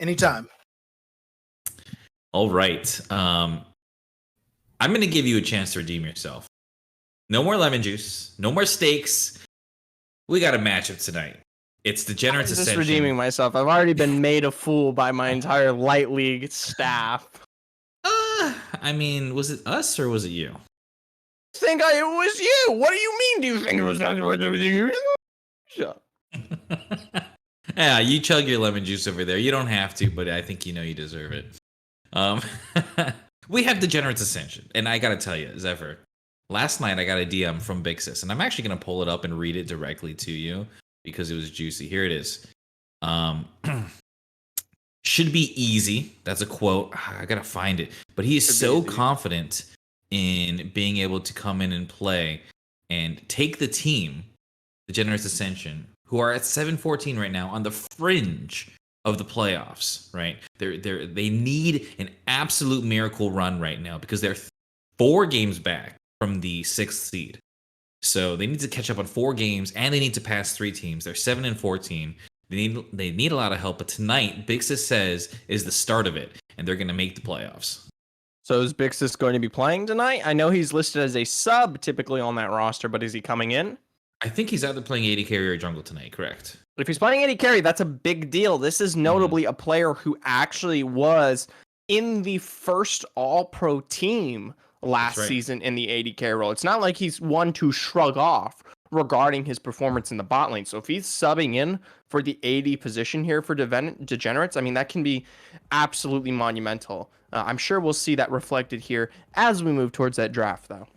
Anytime. All right. I'm going to give you a chance to redeem yourself. No more lemon juice. No more steaks. We got a matchup tonight. It's Degenerates I'm Ascension. just redeeming myself. I've already been made a fool by my entire Light League staff. I mean, was it us or was it you? It was you. What do you mean? Do you think it was you? Shut up. Yeah, you chug your lemon juice over there. You don't have to, but I think you know you deserve it. We have Degenerates Ascension, and I gotta tell you, Zephyr, last night I got a DM from Big Sis, and I'm actually gonna pull it up and read it directly to you because it was juicy. Here it is. Should be easy. That's a quote. I gotta find it. But he is so confident in being able to come in and play and take the team, the Degenerates Ascension, who are at 7-14 right now on the fringe of the playoffs, right? They need an absolute miracle run right now because they're 4 games back from the 6th seed. So they need to catch up on 4 games and they need to pass 3 teams. They're 7-14. They need a lot of help, but tonight, Big Sis says is the start of it, and they're going to make the playoffs. So is Bixis going to be playing tonight? I know he's listed as a sub typically on that roster, but is he coming in? I think he's either playing AD carry or jungle tonight, correct? If he's playing AD carry, that's a big deal. This is notably a player who actually was in the first All-Pro team last season in the AD carry role. It's not like he's one to shrug off regarding his performance in the bot lane. So if he's subbing in for the AD position here for Degenerates, I mean, that can be absolutely monumental. I'm sure we'll see that reflected here as we move towards that draft, though.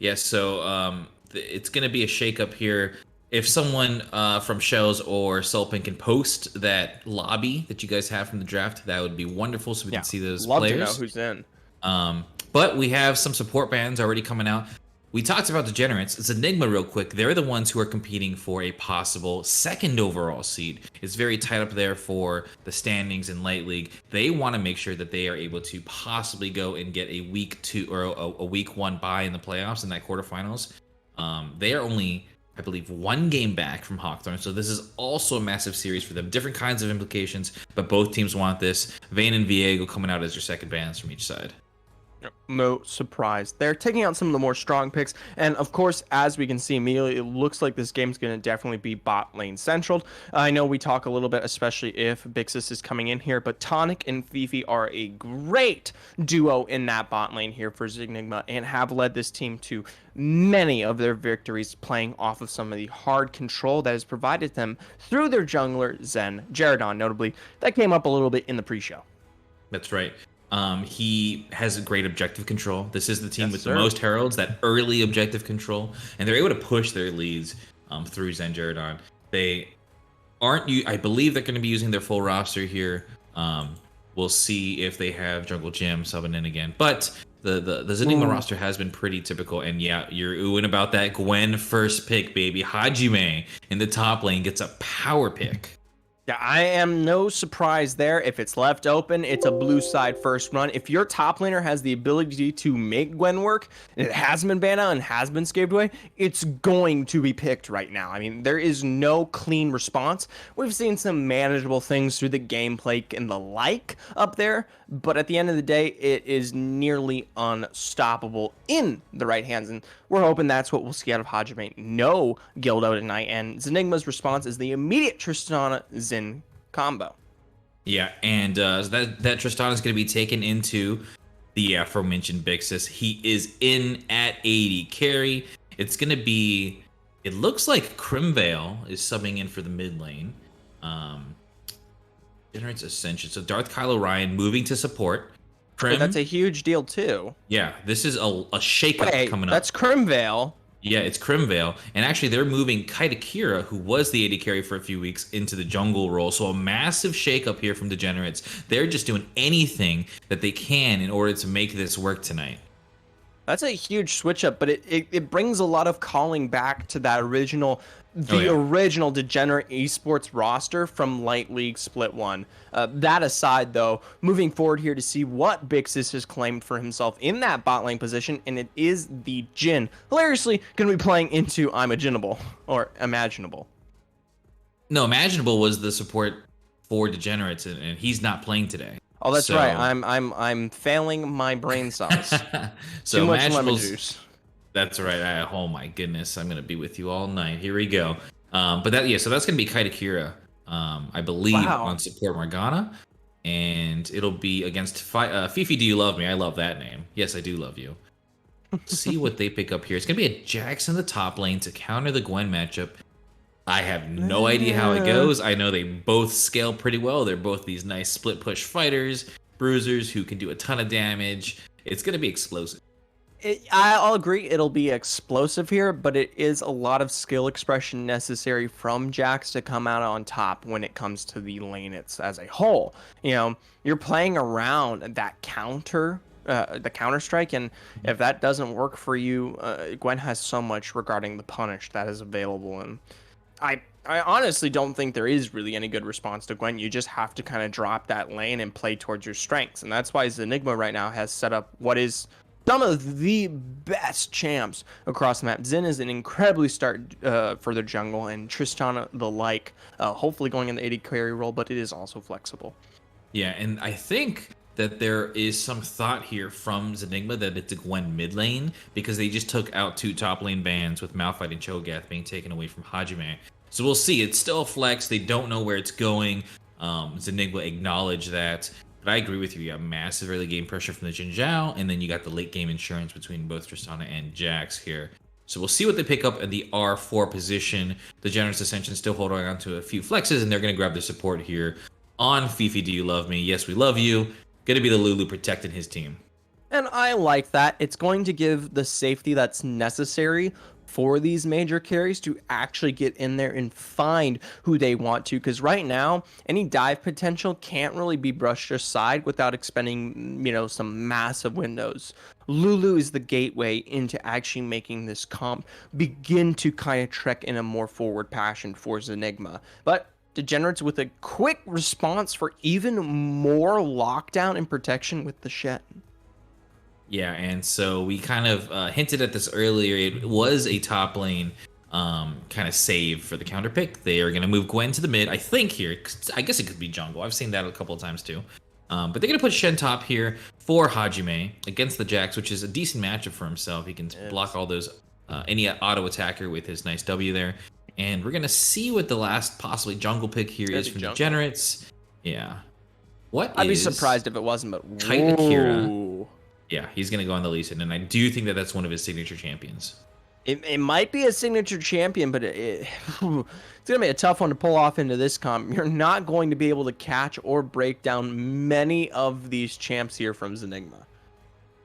Yes, so it's going to be a shakeup here. If someone from Shells or Sulpin can post that lobby that you guys have from the draft, that would be wonderful so we can see those love players. Love to know who's in. But we have some support bands already coming out. We talked about Degenerates. It's Zenigma real quick. They're the ones who are competing for a possible 2nd overall seed. It's very tight up there for the standings in Light League. They want to make sure that they are able to possibly go and get a week 2 or a week 1 bye in the playoffs in that quarterfinals. They are only, I believe, 1 game back from Hawthorne, so this is also a massive series for them. Different kinds of implications, but both teams want this. Vayne and Viego coming out as your second bands from each side. No surprise. They're taking out some of the more strong picks. And of course, as we can see immediately, it looks like this game's going to definitely be bot lane central. I know we talk a little bit, especially if Bixis is coming in here, but Tonic and Fifi are a great duo in that bot lane here for Zenigma and have led this team to many of their victories playing off of some of the hard control that is provided them through their jungler, Zenigma, notably. That came up a little bit in the pre-show. That's right. He has a great objective control. This is the team with the most heralds, that early objective control, and they're able to push their leads through Zenigma. They aren't. I believe they're going to be using their full roster here. We'll see if they have Jungle Jim subbing in again. But the Zenigma roster has been pretty typical, and yeah, you're oohing about that Gwen first pick, baby. Hajime in the top lane gets a power pick. Yeah, I am no surprise there. If it's left open, it's a blue side first run. If your top laner has the ability to make Gwen work, and it hasn't been banned out and has been scaped away, it's going to be picked right now. I mean, there is no clean response. We've seen some manageable things through the gameplay and the like up there, but at the end of the day, it is nearly unstoppable in the right hands, and we're hoping that's what we'll see out of Hajime. No Gildo tonight, and Zenigma's response is the immediate Tristana Zen combo. Yeah, and that Tristana is going to be taken into the aforementioned Bixis. He is in at 80 carry. It's going to be, it looks like Crimvale is subbing in for the mid lane. Generates Ascension. So Darth Kylo Ryan moving to support. But that's a huge deal too. Yeah, this is a shakeup coming up. That's Crimvale. Yeah, it's Crimvale. And actually, they're moving Kaitakira, who was the AD carry for a few weeks, into the jungle role. So a massive shakeup here from Degenerates. They're just doing anything that they can in order to make this work tonight. That's a huge switch up, but it brings a lot of calling back to that original Degenerate esports roster from Light League Split 1. That aside, though, moving forward here to see what Bixis has claimed for himself in that bot lane position, and it is the Jhin. Hilariously, going to be playing into Imaginable, or Imaginable. No, Imaginable was the support for Degenerates, and he's not playing today. Oh, that's So, right. I'm failing my brain cells. Too so much lemon Mashable's. juice. That's right. Oh my goodness, I'm gonna be with you all night. Here we go. But that yeah, so that's gonna be Kaitakira, I believe, Wow. on support Morgana, and it'll be against Fifi. Do you love me? I love that name. Yes, I do love you. See what they pick up here. It's gonna be a Jax in the top lane to counter the Gwen matchup. I have no idea how it goes. I know they both scale pretty well. They're both these nice split push fighters, bruisers who can do a ton of damage. It's gonna be explosive. I'll agree it'll be explosive here, but it is a lot of skill expression necessary from Jax to come out on top when it comes to the lane it's as a whole. You know, you're playing around that counter, the counter strike, and if that doesn't work for you, Gwen has so much regarding the punish that is available, and I honestly don't think there is really any good response to Gwen. You just have to kind of drop that lane and play towards your strengths, and that's why Zenigma right now has set up what is some of the best champs across the map. Zen is an incredibly start for the jungle, and Tristana the like, hopefully going in the AD carry role, but it is also flexible. Yeah, and I think that there is some thought here from Zenigma that it's a Gwen mid lane because they just took out 2 top lane bans with Malphite and Cho'Gath being taken away from Hajime. So we'll see. It's still a flex. They don't know where it's going. Zenigma acknowledged that. But I agree with you. You got massive early game pressure from the Jin Zhao, and then you got the late game insurance between both Tristana and Jax here. So we'll see what they pick up at the R4 position. The Degenerates Ascension still holding on to a few flexes, and they're going to grab their support here on Fifi. Do you love me? Yes, we love you. Going to be the Lulu protecting his team. And I like that. It's going to give the safety that's necessary for these major carries to actually get in there and find who they want to. Because right now, any dive potential can't really be brushed aside without expending, some massive windows. Lulu is the gateway into actually making this comp begin to kind of trek in a more forward passion for Zenigma. But Degenerates with a quick response for even more lockdown and protection with the Shen. Yeah, and so we kind of hinted at this earlier. It was a top lane kind of save for the counter pick. They are going to move Gwen to the mid, I think, here. I guess it could be jungle. I've seen that a couple of times too. But they're going to put Shen top here for Hajime against the Jax, which is a decent matchup for himself. He can block all those, any auto attacker with his nice W there. And we're going to see what the last possibly jungle pick here is from Degenerates. Yeah. I'd be surprised if it wasn't, but Kaitakira. Yeah, he's going to go on the Lee Sin, and I do think that that's one of his signature champions. It might be a signature champion, but it's going to be a tough one to pull off into this comp. You're not going to be able to catch or break down many of these champs here from Zenigma.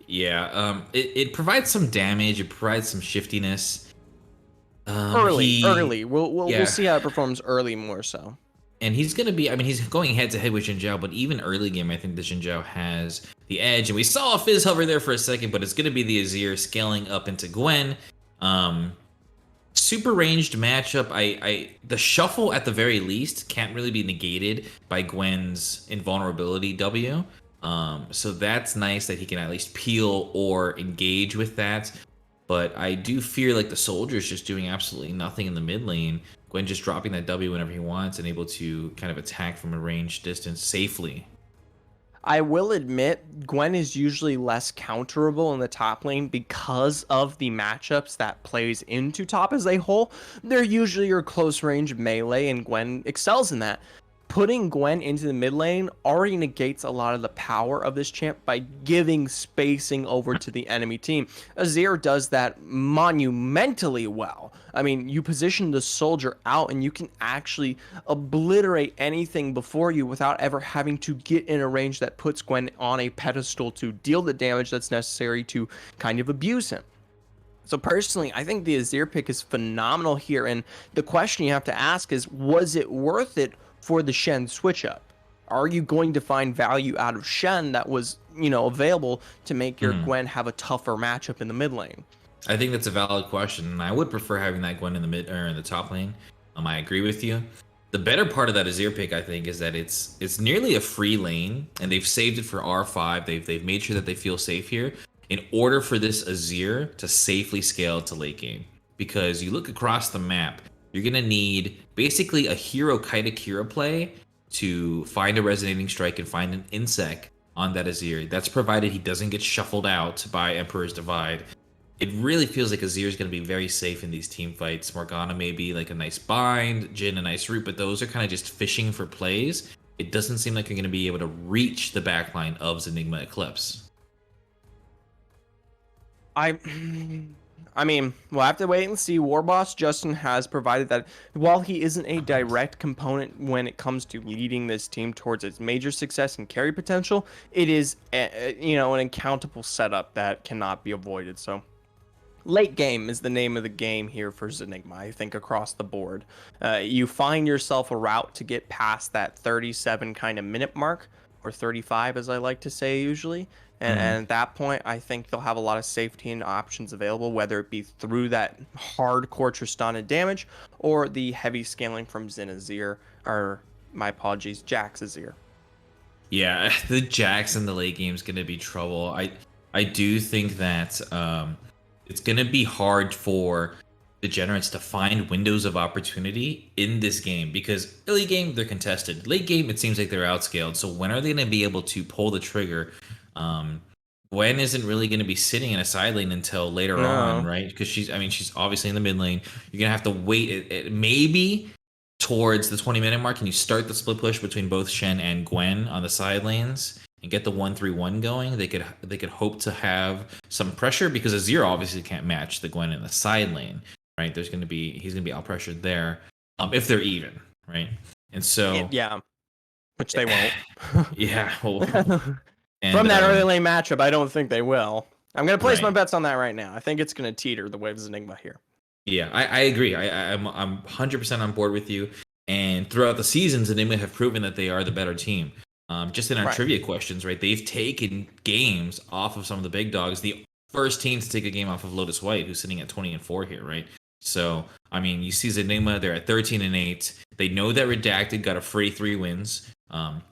Yeah, it provides some damage. It provides some shiftiness. Early. We'll see how it performs early more so. And he's going to be, he's going head to head with Jin Zhao, but even early game, I think the Jin Zhao has the edge. And we saw a Fizz hover there for a second, but it's going to be the Azir scaling up into Gwen. Super ranged matchup. The shuffle at the very least can't really be negated by Gwen's invulnerability W. So that's nice that he can at least peel or engage with that. But I do fear like the soldier's just doing absolutely nothing in the mid lane. Gwen just dropping that W whenever he wants and able to kind of attack from a ranged distance safely. I will admit, Gwen is usually less counterable in the top lane because of the matchups that plays into top as a whole. They're usually your close range melee, and Gwen excels in that. Putting Gwen into the mid lane already negates a lot of the power of this champ by giving spacing over to the enemy team. Azir does that monumentally well. You position the soldier out and you can actually obliterate anything before you without ever having to get in a range that puts Gwen on a pedestal to deal the damage that's necessary to kind of abuse him. So personally, I think the Azir pick is phenomenal here, and the question you have to ask is, was it worth it for the Shen switch up? Are you going to find value out of Shen that was, available to make your Gwen have a tougher matchup in the mid lane? I think that's a valid question, and I would prefer having that Gwen in the mid or in the top lane. I agree with you. The better part of that Azir pick, I think, is that it's nearly a free lane, and they've saved it for R5. They've made sure that they feel safe here in order for this Azir to safely scale to late game. Because you look across the map, you're gonna need basically a hero Kaitakira play to find a resonating strike and find an insect on that Azir. That's provided he doesn't get shuffled out by Emperor's Divide. It really feels like Azir is going to be very safe in these team fights. Morgana may be like a nice bind, Jhin a nice root, but those are kind of just fishing for plays. It doesn't seem like you're going to be able to reach the backline of Zenigma Eclipse. I mean, we'll have to wait and see. Warboss Justin has provided that while he isn't a direct component when it comes to leading this team towards its major success and carry potential, it is, an uncountable setup that cannot be avoided. So, late game is the name of the game here for Zenigma, I think, across the board. You find yourself a route to get past that 37 kind of minute mark, or 35 as I like to say usually. And at that point, I think they'll have a lot of safety and options available, whether it be through that hardcore Tristana damage or the heavy scaling from Zenazir, or my apologies, Jax Azir. Yeah, the Jax in the late game is going to be trouble. I do think that it's going to be hard for Degenerates to find windows of opportunity in this game, because early game they're contested. Late game it seems like they're outscaled. So when are they going to be able to pull the trigger? Gwen isn't really going to be sitting in a side lane until later on, right? Because she's obviously in the mid lane. You're going to have to wait maybe towards the 20-minute mark, and you start the split push between both Shen and Gwen on the side lanes and get the 1-3-1 going. They could hope to have some pressure, because Azir obviously can't match the Gwen in the side lane, right? He's going to be out pressured there, if they're even, right? And so yeah, which they won't. Yeah. Well, and, from that early lane matchup, I don't think they will. I'm going to place my bets on that right now. I think it's going to teeter the way of Zenigma here. Yeah, I agree. I'm 100% on board with you. And throughout the seasons, Zenigma have proven that they are the better team. Just in our trivia questions, right? They've taken games off of some of the big dogs. The first team to take a game off of Lotus White, who's sitting at 20-4 here, right? So, I mean, you see Zenigma, they're at 13-8. They know that Redacted got a free 3 wins.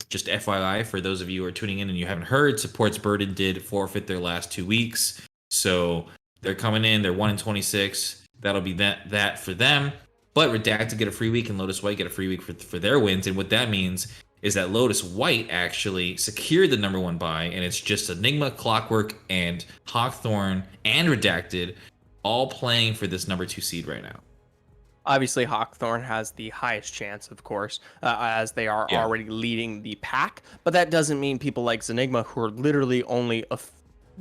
Just FYI, for those of you who are tuning in and you haven't heard, Supports Burden did forfeit their last 2 weeks. So they're coming in, they're 1-26. That'll be that for them. But Redacted get a free week and Lotus White get a free week for their wins. And what that means is that Lotus White actually secured the #1 bye, and it's just Enigma, Clockwork, and Hawkthorne and Redacted all playing for this #2 seed right now. Obviously, Hawkthorne has the highest chance, of course, as they are already leading the pack. But that doesn't mean people like Zenigma, who are literally only a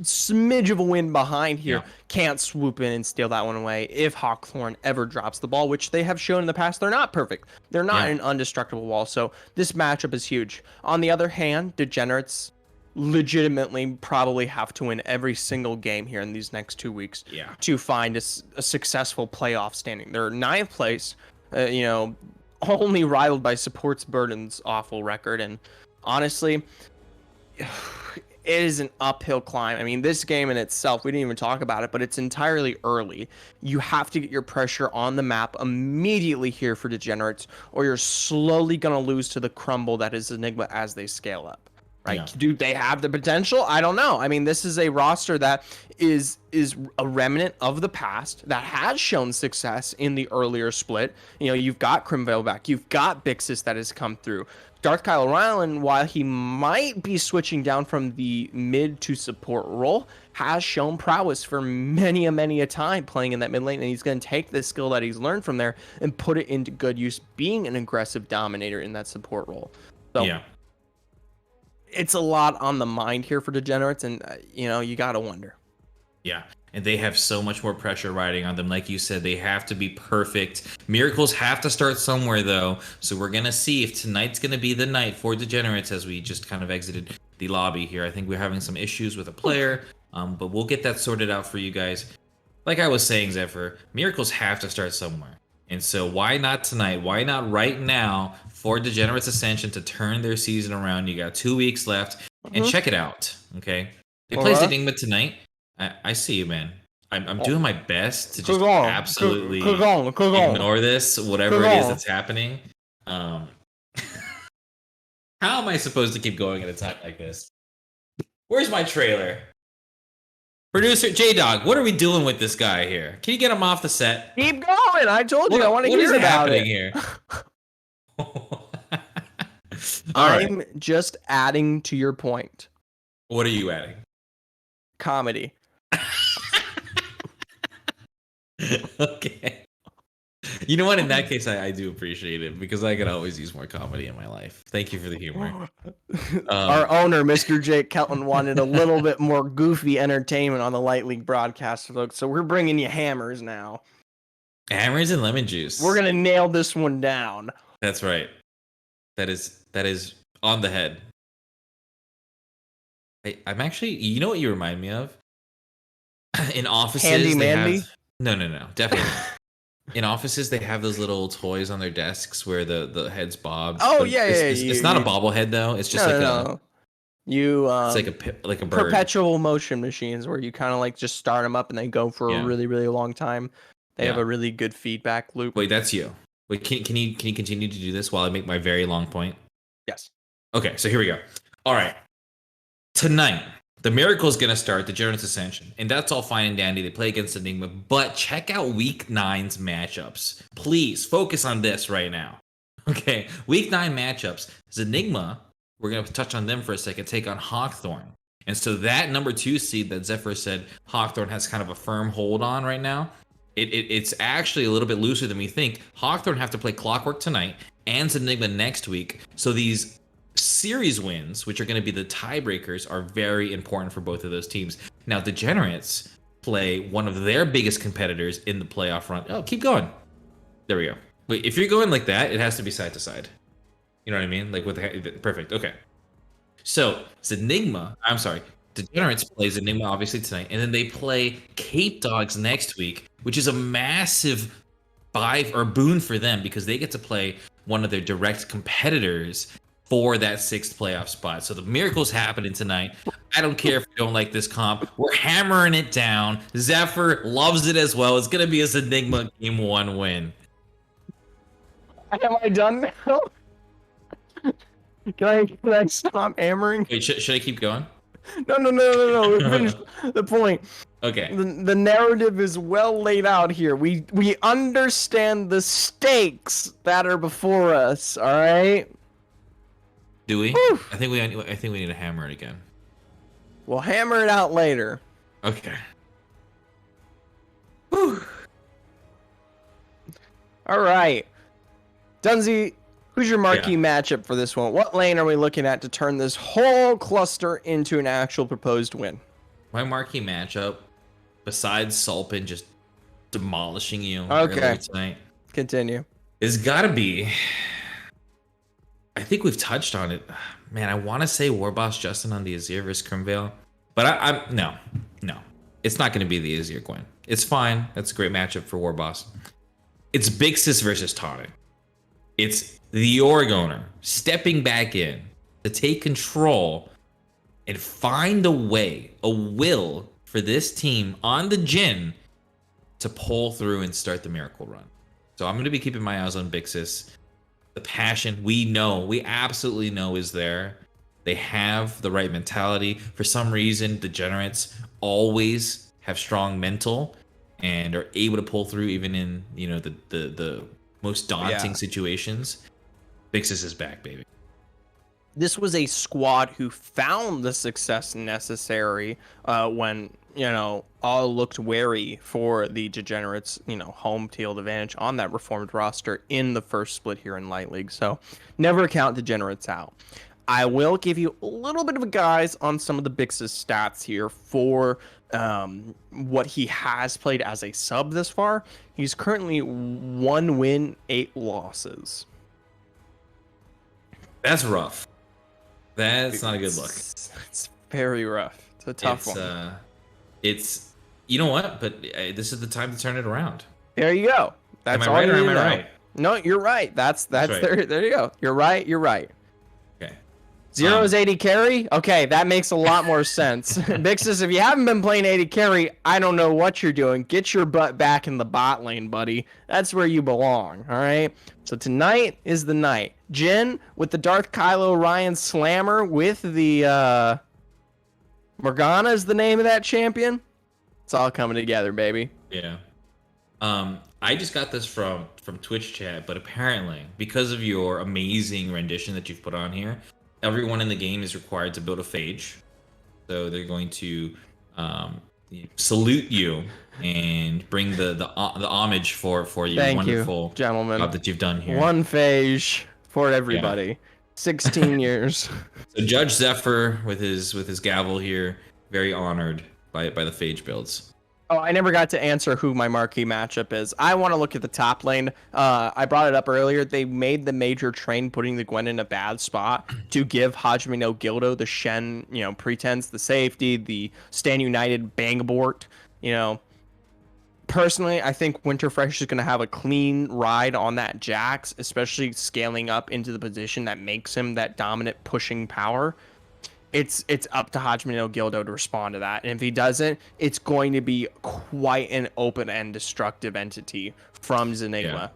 smidge of a win behind here, can't swoop in and steal that one away if Hawkthorne ever drops the ball, which they have shown in the past. They're not perfect. They're not an indestructible wall. So this matchup is huge. On the other hand, Degenerates legitimately probably have to win every single game here in these next 2 weeks to find a successful playoff standing. They're 9th place, only rivaled by Supports Burden's awful record. And honestly, it is an uphill climb. I mean, this game in itself, we didn't even talk about it, but it's entirely early. You have to get your pressure on the map immediately here for Degenerates, or you're slowly going to lose to the crumble that is Enigma as they scale up. Right? Yeah. Do they have the potential? I don't know. I mean, this is a roster that is a remnant of the past that has shown success in the earlier split. You've got Crimvale back. You've got Bixis that has come through. Darth Kyle Rylan, while he might be switching down from the mid to support role, has shown prowess for many a time playing in that mid lane, and he's going to take this skill that he's learned from there and put it into good use, being an aggressive dominator in that support role. So, it's a lot on the mind here for Degenerates, and you gotta wonder. Yeah, and they have so much more pressure riding on them. Like you said, they have to be perfect. Miracles have to start somewhere, though. So we're gonna see if tonight's gonna be the night for Degenerates, as we just kind of exited the lobby here. I think we're having some issues with a player, but we'll get that sorted out for you guys. Like I was saying, Zephyr, Miracles have to start somewhere. And so why not tonight? Why not right now for Degenerates Ascension to turn their season around? You got 2 weeks left, and check it out, okay? They play Zenigma tonight. I see you, man. I'm doing my best to just absolutely ignore this, whatever it is that's happening. How am I supposed to keep going at a time like this? Where's my trailer? Producer J-Dog, what are we doing with this guy here? Can you get him off the set? Keep going. I told you I want to hear about it. Here? I'm just adding to your point. What are you adding? Comedy. Okay. You know what? In that case, I do appreciate it because I could always use more comedy in my life. Thank you for the humor. Our owner, Mr. Jake Kelton, wanted a little bit more goofy entertainment on the Light League broadcast, folks. So we're bringing you hammers now. Hammers and lemon juice. We're gonna nail this one down. That's right. That is on the head. I'm actually. You know what you remind me of? In offices, Handy they Mandy? have no, definitely. In offices, they have those little toys on their desks where the head's bobbed. Oh but yeah, it's not a bobblehead though. It's just no. it's like a bird. Perpetual motion machines where you kind of like just start them up and they go for a really, really long time. They have a really good feedback loop. Wait, that's you. Wait, can you continue to do this while I make my very long point? Yes. Okay, so here we go. All right. Tonight, the Miracle is going to start the Degenerates Ascension, and that's all fine and dandy. They play against Zenigma, but check out Week 9's matchups. Please focus on this right now. Okay, Week 9 matchups. Zenigma, we're going to touch on them for a second, take on Hawkthorne. And so that number 2 seed that Zephyr said Hawkthorne has kind of a firm hold on right now, it's actually a little bit looser than we think. Hawkthorne have to play Clockwork tonight and Zenigma next week. So these series wins, which are going to be the tiebreakers, are very important for both of those teams. Now, Degenerates play one of their biggest competitors in the playoff run. Oh, keep going. There we go. Wait, if you're going like that, it has to be side to side. You know what I mean? Like with the perfect. Okay. So Degenerates plays Zenigma obviously tonight, and then they play Cape Dogs next week, which is a massive boon for them because they get to play one of their direct competitors for that 6th playoff spot. So the miracle's happening tonight. I don't care if you don't like this comp. We're hammering it down. Zephyr loves it as well. It's going to be a Zenigma Game 1 win. Am I done now? Can I stop hammering? Wait, should I keep going? No. We finished the point. Okay. The narrative is well laid out here. We understand the stakes that are before us. All right. Do we? Whew. I think we need to hammer it again. We'll hammer it out later. Okay. Whew. All right. Dunzy, who's your marquee matchup for this one? What lane are we looking at to turn this whole cluster into an actual proposed win? My marquee matchup, besides Sulpin just demolishing you earlier tonight, continue, is gotta be. I think we've touched on it. Man, I want to say Warboss Justin on the Azir versus Crimvale, but I'm no. It's not going to be the Azir Gwen. It's fine. That's a great matchup for Warboss. It's Big Sis versus Tonic. It's the Org stepping back in to take control and find a will for this team on the Jhin to pull through and start the miracle run. So I'm going to be keeping my eyes on Big Sis. The passion we absolutely know is there. They have the right mentality. For some reason, Degenerates always have strong mental and are able to pull through even in the most daunting situations. Big Sis is back, baby. This was a squad who found the success necessary when all looked wary for the Degenerates, home field advantage on that reformed roster in the first split here in Light League. So never count Degenerates out. I will give you a little bit of a guise on some of the Bix's stats here for what he has played as a sub this far. He's currently 1 win, 8 losses. That's rough. That's not a good look. It's very rough. It's a tough one. It's you know what? But this is the time to turn it around. There you go. That's am I right or am I right? No, you're right. That's right. There you go. You're right. Okay. Zero's 80 carry? Okay, that makes a lot more sense. Bixus, if you haven't been playing 80 carry, I don't know what you're doing. Get your butt back in the bot lane, buddy. That's where you belong, all right? So tonight is the night. Jhin with the Darth Kylo Ryan Slammer with the Morgana is the name of that champion. It's all coming together, baby. Yeah. I just got this from Twitch chat, but apparently, because of your amazing rendition that you've put on here, everyone in the game is required to build a phage. So they're going to um, salute you and bring the homage for your Thank you, wonderful gentlemen. job that you've done here. One phage for everybody. Yeah. 16 years. So Judge Zephyr with his gavel here, very honored by the phage builds. Oh, I never got to answer who my marquee matchup is. I want to look at the top lane. I brought it up earlier. They made the major train putting the Gwen in a bad spot to give Hajime no Gildo the Shen, pretense, the safety, the Stand United bang abort. Personally, I think Winterfresh is going to have a clean ride on that Jax, especially scaling up into the position that makes him that dominant pushing power. It's up to Hajime no Gildo to respond to that. And if he doesn't, it's going to be quite an open and destructive entity from Zenigma. Yeah.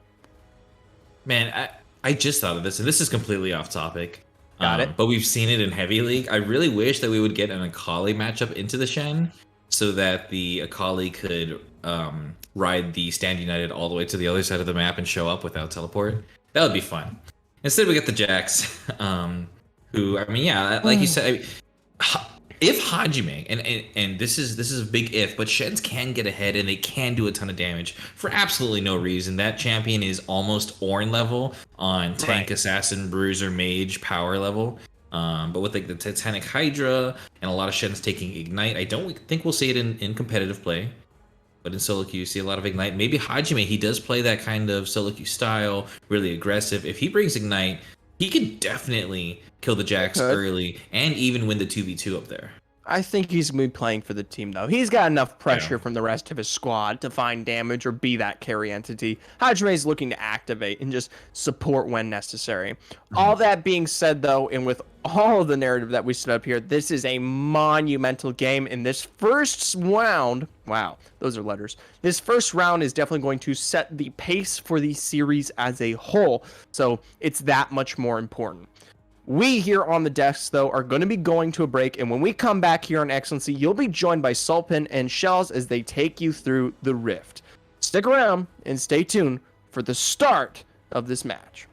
Man, I just thought of this, and this is completely off topic. Got it. But we've seen it in Heavy League. I really wish that we would get an Akali matchup into the Shen so that the Akali could ride the Stand United all the way to the other side of the map and show up without teleport. That would be fun. Instead, we get the Jax. Who, I mean, yeah, like you said, if Hajime, and this is a big if, but Sheds can get ahead and they can do a ton of damage for absolutely no reason. That champion is almost Ornn level on tank, assassin, bruiser, mage power level. But with like the Titanic Hydra and a lot of Sheds taking Ignite, I don't think we'll see it in competitive play. But in solo queue, you see a lot of Ignite. Maybe Hajime, he does play that kind of solo queue style, really aggressive. If he brings Ignite, he could definitely kill the Jax early and even win the 2v2 up there. I think he's going to be playing for the team, though. He's got enough pressure from the rest of his squad to find damage or be that carry entity. Hajime is looking to activate and just support when necessary. All that being said, though, and with all of the narrative that we set up here, this is a monumental game. In this first round, wow, those are letters. This first round is definitely going to set the pace for the series as a whole. So it's that much more important. We here on the desk, though, are going to be going to a break, and when we come back here on Excellency, you'll be joined by Sulpin and Shells as they take you through the Rift. Stick around and stay tuned for the start of this match.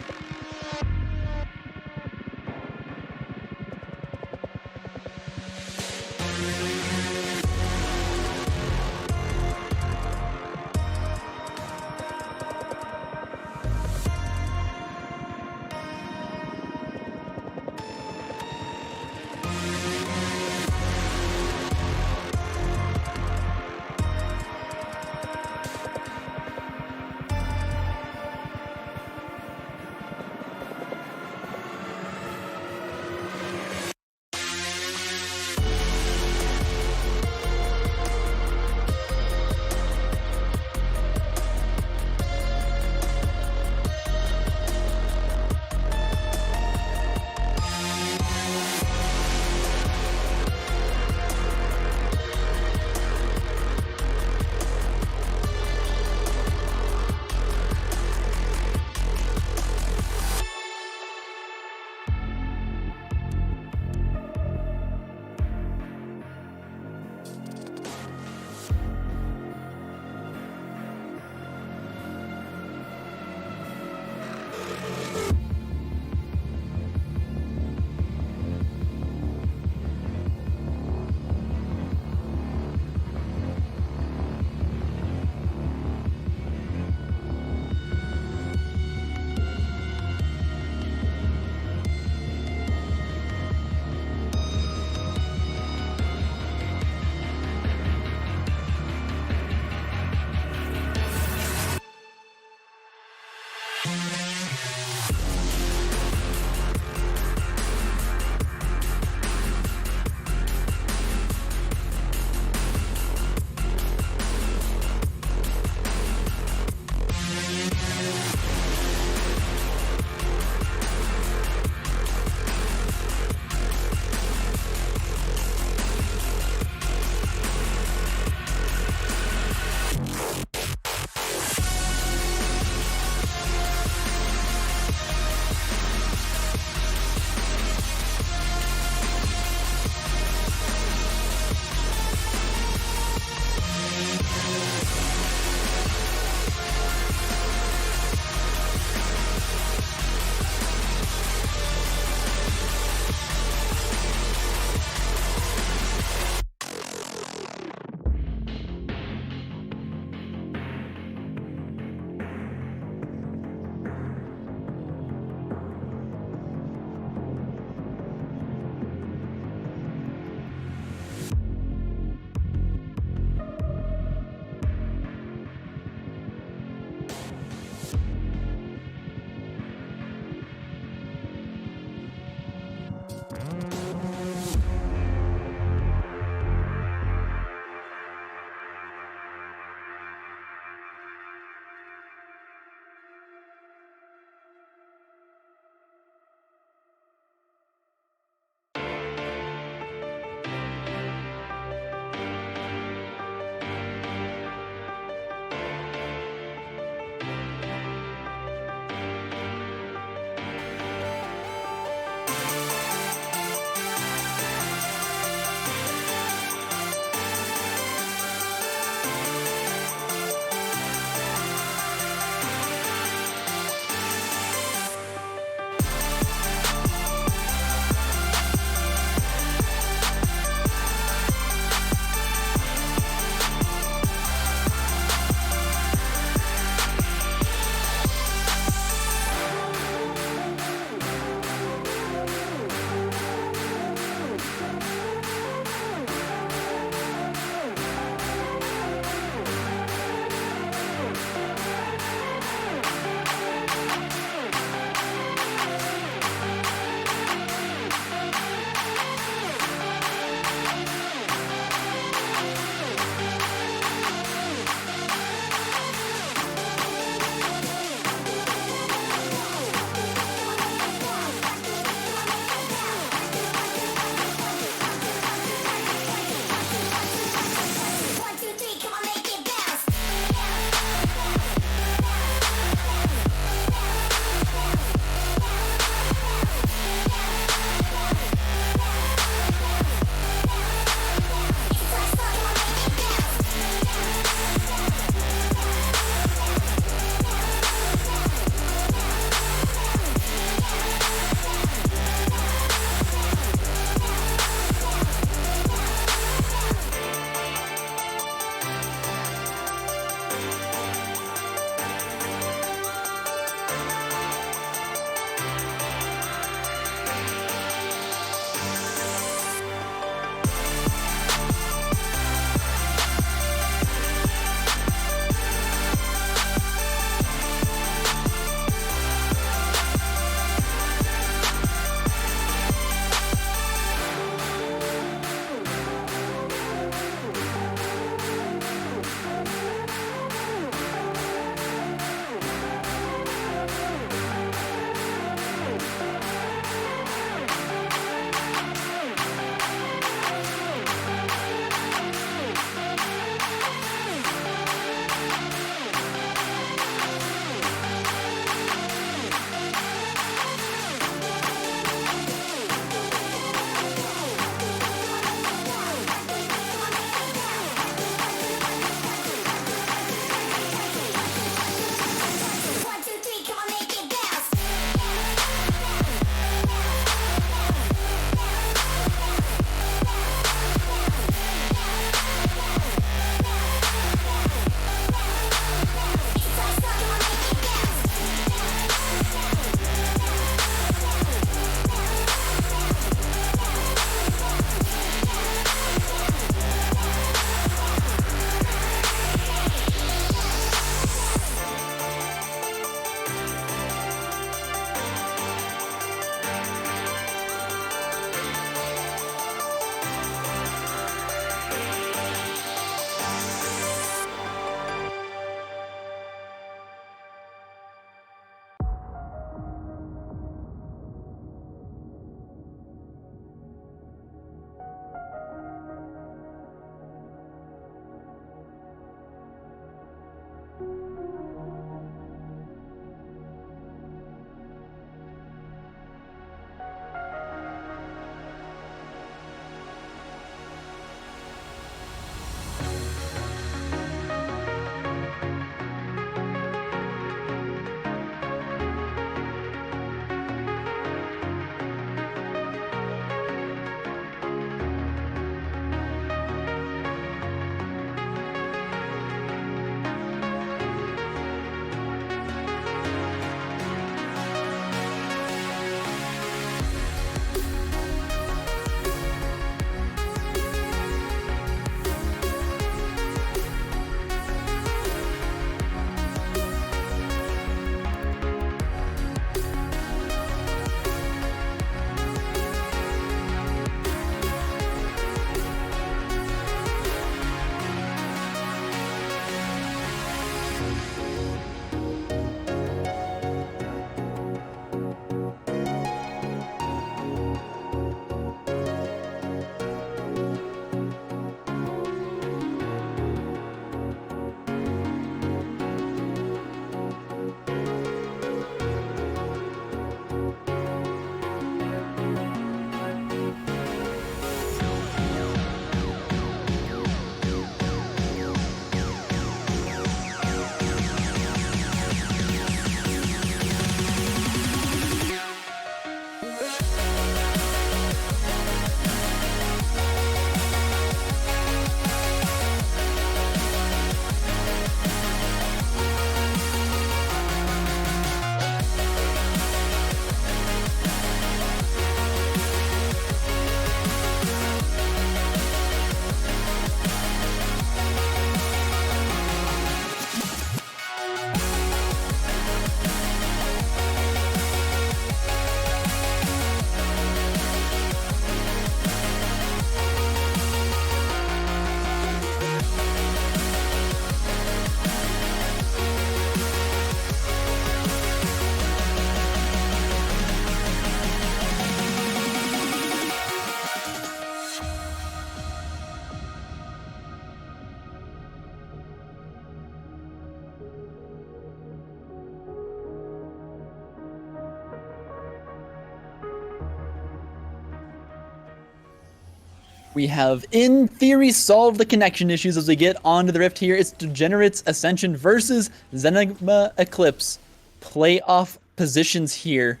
We have, in theory, solved the connection issues as we get onto the Rift here. It's Degenerates Ascension versus Zenigma Eclipse. Playoff positions here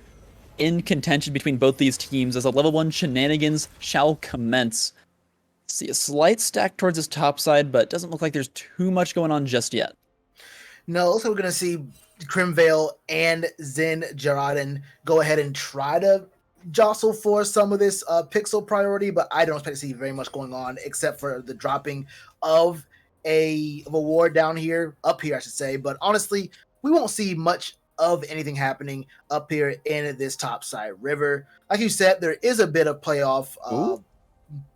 in contention between both these teams as a level 1 shenanigans shall commence. See a slight stack towards his top side, but it doesn't look like there's too much going on just yet. No, looks like we're going to see Crimvale and Zenigma go ahead and try to jostle for some of this pixel priority, but I don't expect to see very much going on except for the dropping of a ward down here, up here I should say. But honestly, we won't see much of anything happening up here in this top side river. Like you said, there is a bit of playoff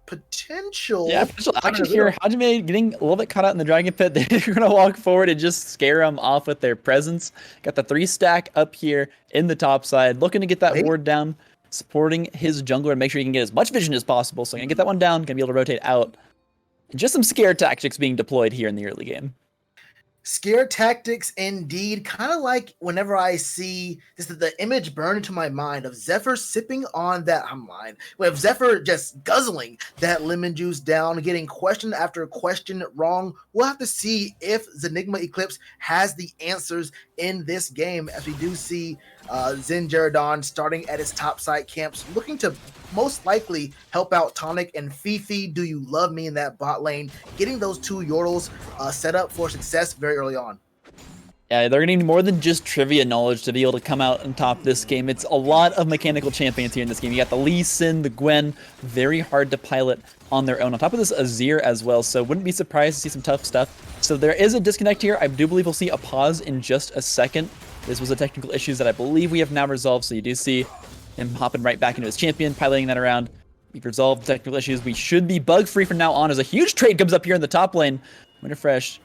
potential. Yeah, potential action here. Hajime getting a little bit caught out in the dragon pit. They're going to walk forward and just scare him off with their presence. Got the 3 stack up here in the top side, looking to get that ward down, supporting his jungler and make sure he can get as much vision as possible. So I'm going to get that one down, going to be able to rotate out. And just some scare tactics being deployed here in the early game. Scare tactics indeed, kind of like whenever I see this, the image burn into my mind of Zephyr sipping on that, we have Zephyr just guzzling that lemon juice down, getting question after question wrong. We'll have to see if Zenigma Eclipse has the answers in this game, as we do see Zenigma starting at his top side camps, looking to most likely help out Tonic and Fifi. Do you love me in that bot lane? Getting those 2 Yordles set up for success very early on. Yeah, they're going to need more than just trivia knowledge to be able to come out and top this game. It's a lot of mechanical champions here in this game. You got the Lee Sin, the Gwen, very hard to pilot on their own. On top of this, Azir as well, so wouldn't be surprised to see some tough stuff. So there is a disconnect here. I do believe we'll see a pause in just a second. This was a technical issue that I believe we have now resolved, so you do see him hopping right back into his champion, piloting that around. We've resolved the technical issues. We should be bug-free from now on as a huge trade comes up here in the top lane. Winterfresh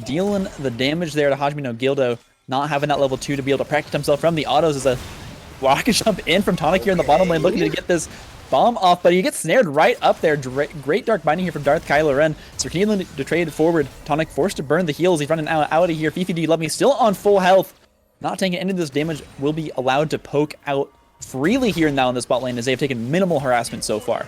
dealing the damage there to Hajime no Gildo, not having that level 2 to be able to protect himself from the autos as a rocket jump in from Tonic here in the bottom lane, looking to get this bomb off, but he gets snared right up there. Great dark binding here from Darth Kylo Ren. So continuing to trade forward. Tonic forced to burn the heals. He's running out of here. Fifi, do you love me? Still on full health. Not taking any of this damage, will be allowed to poke out freely here now in this bot lane as they have taken minimal harassment so far.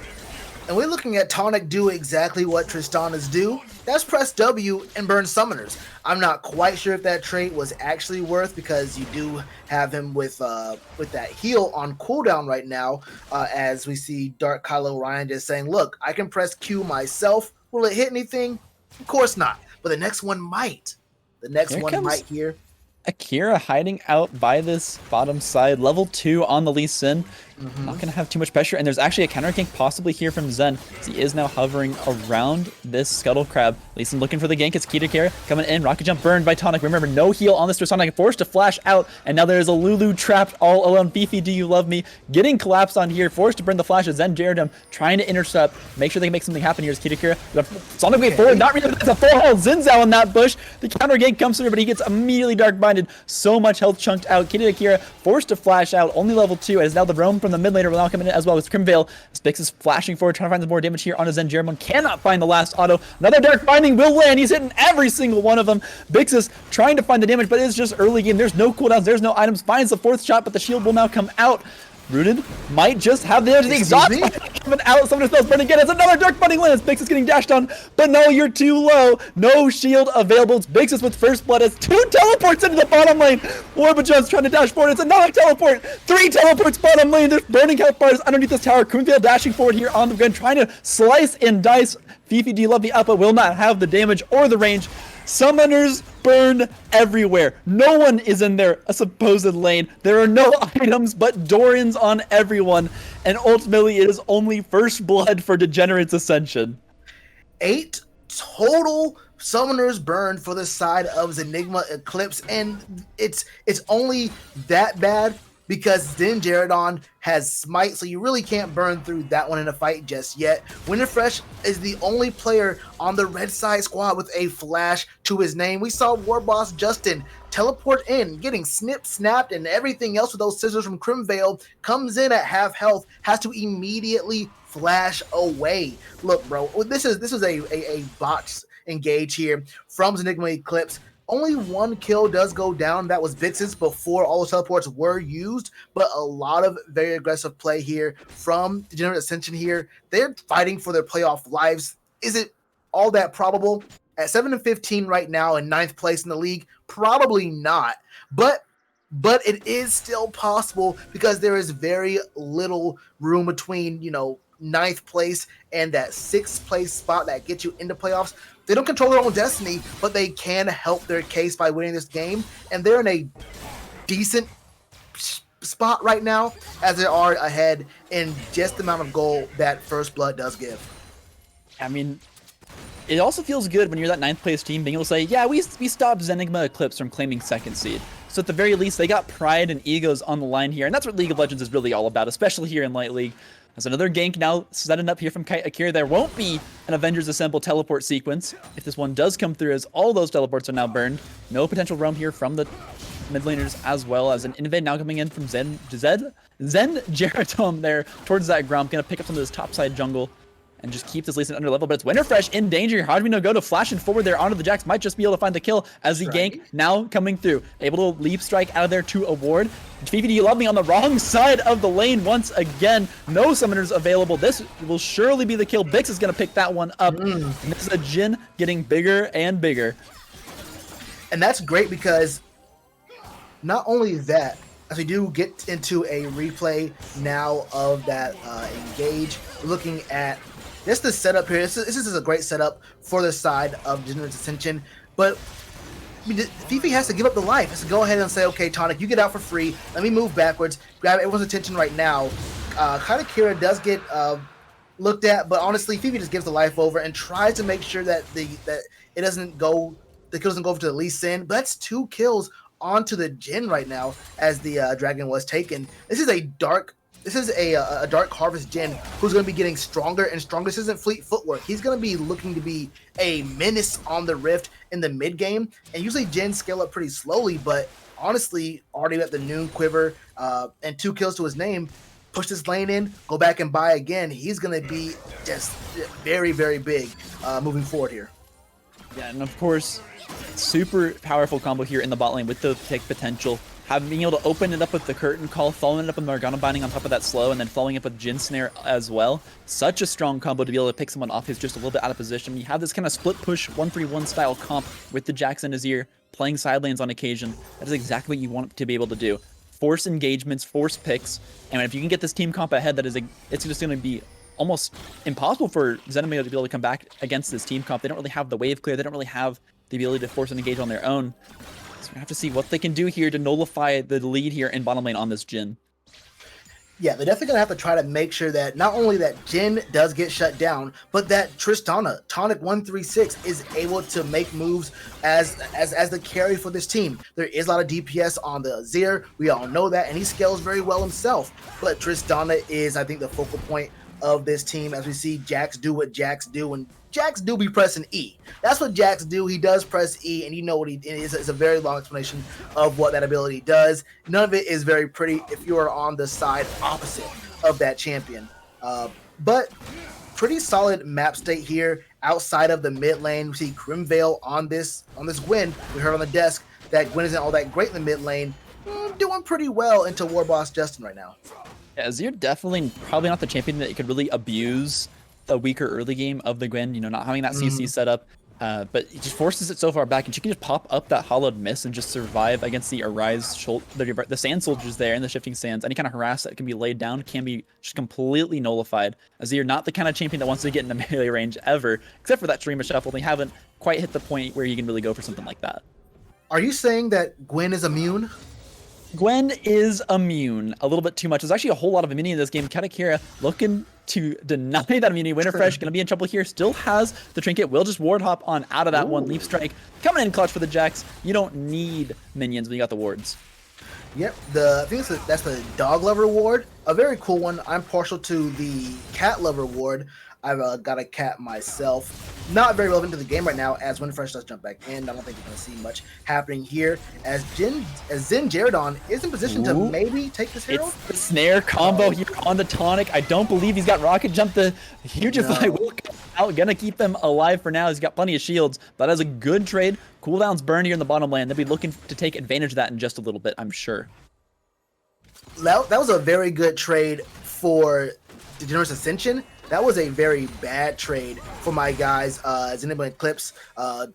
And we're looking at Tonic do exactly what Tristana's do. That's press W and burn summoners. I'm not quite sure if that trait was actually worth, because you do have him with that heal on cooldown right now, as we see Dark Kylo Ryan just saying, look, I can press Q myself. Will it hit anything? Of course not. But the next one might. The next one might here. Akira hiding out by this bottom side. Level 2 on the Lee Sin. Not going to have too much pressure. And there's actually a counter gank possibly here from Zen. He is now hovering around this Scuttle Crab. Lee Sin looking for the gank. It's Kitakira coming in. Rocket Jump burned by Tonic. Remember, no heal on this Tristana. Forced to flash out. And now there is a Lulu trapped all alone. Fifi, do you love me? Getting collapsed on here. Forced to burn the flash of Zen Jaredum. Trying to intercept. Make sure they can make something happen here. Is Kitakira. Sonic Wave forward. Not really. That's a full health Zinzao in that bush. The counter gank comes through, but he gets immediately dark binded. So much health chunked out. Kitakira forced to flash out. Only level 2. As now the roam from the mid laner will now come in as well as Crimvale. Spix is flashing forward, trying to find some more damage here on his Zen. Jeremon cannot find the last auto. Another dark binding will land. He's hitting every single one of them. Bixus trying to find the damage, but it's just early game. There's no cooldowns, there's no items. Finds the 4th shot, but the shield will now come out. Rooted might just have the exhaust coming out. Someone spells burning again. It's another dark binding lands. Bix is getting dashed on, but no, you're too low. No shield available. It's Bixus with first blood. It's 2 teleports into the bottom lane. Warbajon's trying to dash forward. It's another teleport. 3 teleports bottom lane. There's burning bars underneath this tower. Crimvale dashing forward here on the gun, trying to slice and dice. Fifi, do you love the up, but will not have the damage or the range. Summoners burn everywhere. No one is in there a supposed lane. There are no items but Dorans on everyone. And ultimately, it is only first blood for Degenerates Ascension. 8 total summoners burned for the side of Zenigma Eclipse. And it's only that bad because Zenigma has Smite, so you really can't burn through that one in a fight just yet. Winterfresh is the only player on the red side squad with a flash to his name. We saw War Boss Justin teleport in, getting snapped, and everything else with those scissors from Crimvale. Comes in at half health, has to immediately flash away. Look, bro, this is a bot engage here from Zenigma Eclipse. Only one kill does go down. That was Vixen's before all the teleports were used, but a lot of very aggressive play here from Degenerate Ascension here. They're fighting for their playoff lives. Is it all that probable? At 7-15 right now in 9th place in the league, probably not. But it is still possible because there is very little room between, 9th place and that 6th place spot that gets you into playoffs. They don't control their own destiny, but they can help their case by winning this game. And they're in a decent spot right now as they are ahead in just the amount of goal that First Blood does give. I mean, it also feels good when you're that 9th place team being able to say, yeah, we stopped Zenigma Eclipse from claiming 2nd seed. So at the very least, they got pride and egos on the line here. And that's what League of Legends is really all about, especially here in Light League. There's another gank now setting up here from Kite Akira. There won't be an Avengers Assemble teleport sequence if this one does come through, as all those teleports are now burned. No potential roam here from the mid laners, as well as an invade now coming in from Zen Geratom there towards that Gromp. Gonna pick up some of this topside jungle and just keep this Lee Sin under level, but it's Winterfresh in danger. How do we know go to flashing forward there onto the Jax? Might just be able to find the kill as the gank now coming through. Able to leap strike out of there to award. Fifi, do you love me on the wrong side of the lane once again? No summoners available. This will surely be the kill. Bix is going to pick that one up. And this is a Jhin getting bigger and bigger. And that's great because not only that, as we do get into a replay now of that engage, looking at just the setup here. This is a great setup for the side of Degenerates Ascension, but Fifi has to give up the life. Has to go ahead and say, okay, Tonic, you get out for free. Let me move backwards, grab everyone's attention right now. Kite Akira does get looked at, but honestly, Fifi just gives the life over and tries to make sure that the kill doesn't go over to the Lee Sin. But that's 2 kills onto the Jhin right now as the dragon was taken. This is a dark Harvest Jhin who's going to be getting stronger and stronger. This isn't fleet footwork. He's going to be looking to be a menace on the Rift in the mid game. And usually Jhin scale up pretty slowly, but honestly, already at the noon quiver and 2 kills to his name, push this lane in, go back and buy again. He's going to be just very, very big moving forward here. Yeah, and of course, super powerful combo here in the bot lane with the pick potential. Being able to open it up with the curtain call, following it up with Morgana binding on top of that slow, and then following it with Jhin snare as well. Such a strong combo to be able to pick someone off who's just a little bit out of position. You have this kind of split push 1-3-1 style comp with the Jax in his ear, playing side lanes on occasion. That is exactly what you want to be able to do. Force engagements, force picks, and if you can get this team comp ahead, it's just going to be almost impossible for Zenigma to be able to come back against this team comp. They don't really have the wave clear. They don't really have the ability to force and engage on their own. So we have to see what they can do here to nullify the lead here in bottom lane on this Jhin. Yeah, they're definitely gonna have to try to make sure that not only that Jhin does get shut down, but that Tristana, Tonic 136, is able to make moves as the carry for this team. There is a lot of DPS on the Azir, we all know that, and he scales very well himself. But Tristana is, I think, the focal point of this team as we see Jax do what Jax do, and Jax do be pressing E. That's what Jax do. He does press E, and you know what he is. It's a very long explanation of what that ability does. None of it is very pretty if you are on the side opposite of that champion. But pretty solid map state here outside of the mid lane. We see Grimvale on this Gwen. We heard on the desk that Gwen isn't all that great in the mid lane. Doing pretty well into War Boss Justin right now. Yeah, Azir definitely probably not the champion that could really abuse the weaker early game of the Gwen, not having that CC set up, but it just forces it so far back, and she can just pop up that hollowed mist and just survive against the Arise, the Sand Soldiers there in the Shifting Sands. Any kind of harass that can be laid down can be just completely nullified, as you're not the kind of champion that wants to get into melee range ever, except for that Shurima Shuffle. They haven't quite hit the point where you can really go for something like that. Are you saying that Gwen is immune? Gwen is immune a little bit too much. There's actually a whole lot of immunity in this game. Kite Akira looking to deny that immunity. Winterfresh gonna be in trouble here. Still has the trinket. Will just ward hop on out of that one. Leap strike coming in clutch for the Jax. You don't need minions when you got the wards. Yep, I think that's the dog lover ward. A very cool one. I'm partial to the cat lover ward. I've got a cat myself. Not very relevant to the game right now, as Winfresh does jump back in. I don't think we're going to see much happening here, as Zenigma is in position to maybe take this hero. It's the snare combo here on the tonic. I don't believe he's got rocket jump. The Hugify will come out, gonna keep him alive for now. He's got plenty of shields, but that is a good trade. Cooldowns burn here in the bottom lane. They'll be looking to take advantage of that in just a little bit, I'm sure. That was a very good trade for Degenerates Ascension. That was a very bad trade for my guys, Zenigma and Eclipse.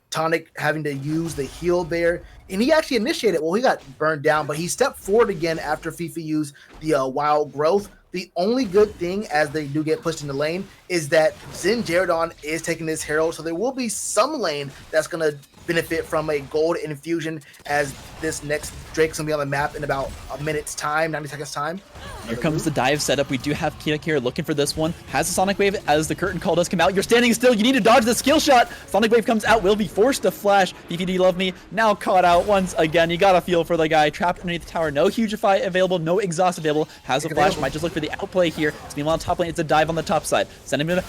Tonic having to use the heal there. And he actually initiated, well, he got burned down, but he stepped forward again after FIFA used the Wild Growth. The only good thing, as they do get pushed in the lane, is that Zenigma is taking this hero, so there will be some lane that's going to benefit from a gold infusion, as this next Drake's going to be on the map in about a minute's time, 90 seconds time. Here comes the dive setup. We do have Kinak here looking for this one. Has the Sonic Wave as the curtain call does come out. You're standing still. You need to dodge the skill shot. Sonic Wave comes out. Will be forced to flash. BPD love me. Now caught out once again. You gotta feel for the guy trapped underneath the tower. No Hugify available. No exhaust available. Has a flash. Might just look for the outplay here. It's meanwhile on top lane. It's a dive on the top side. Zenigma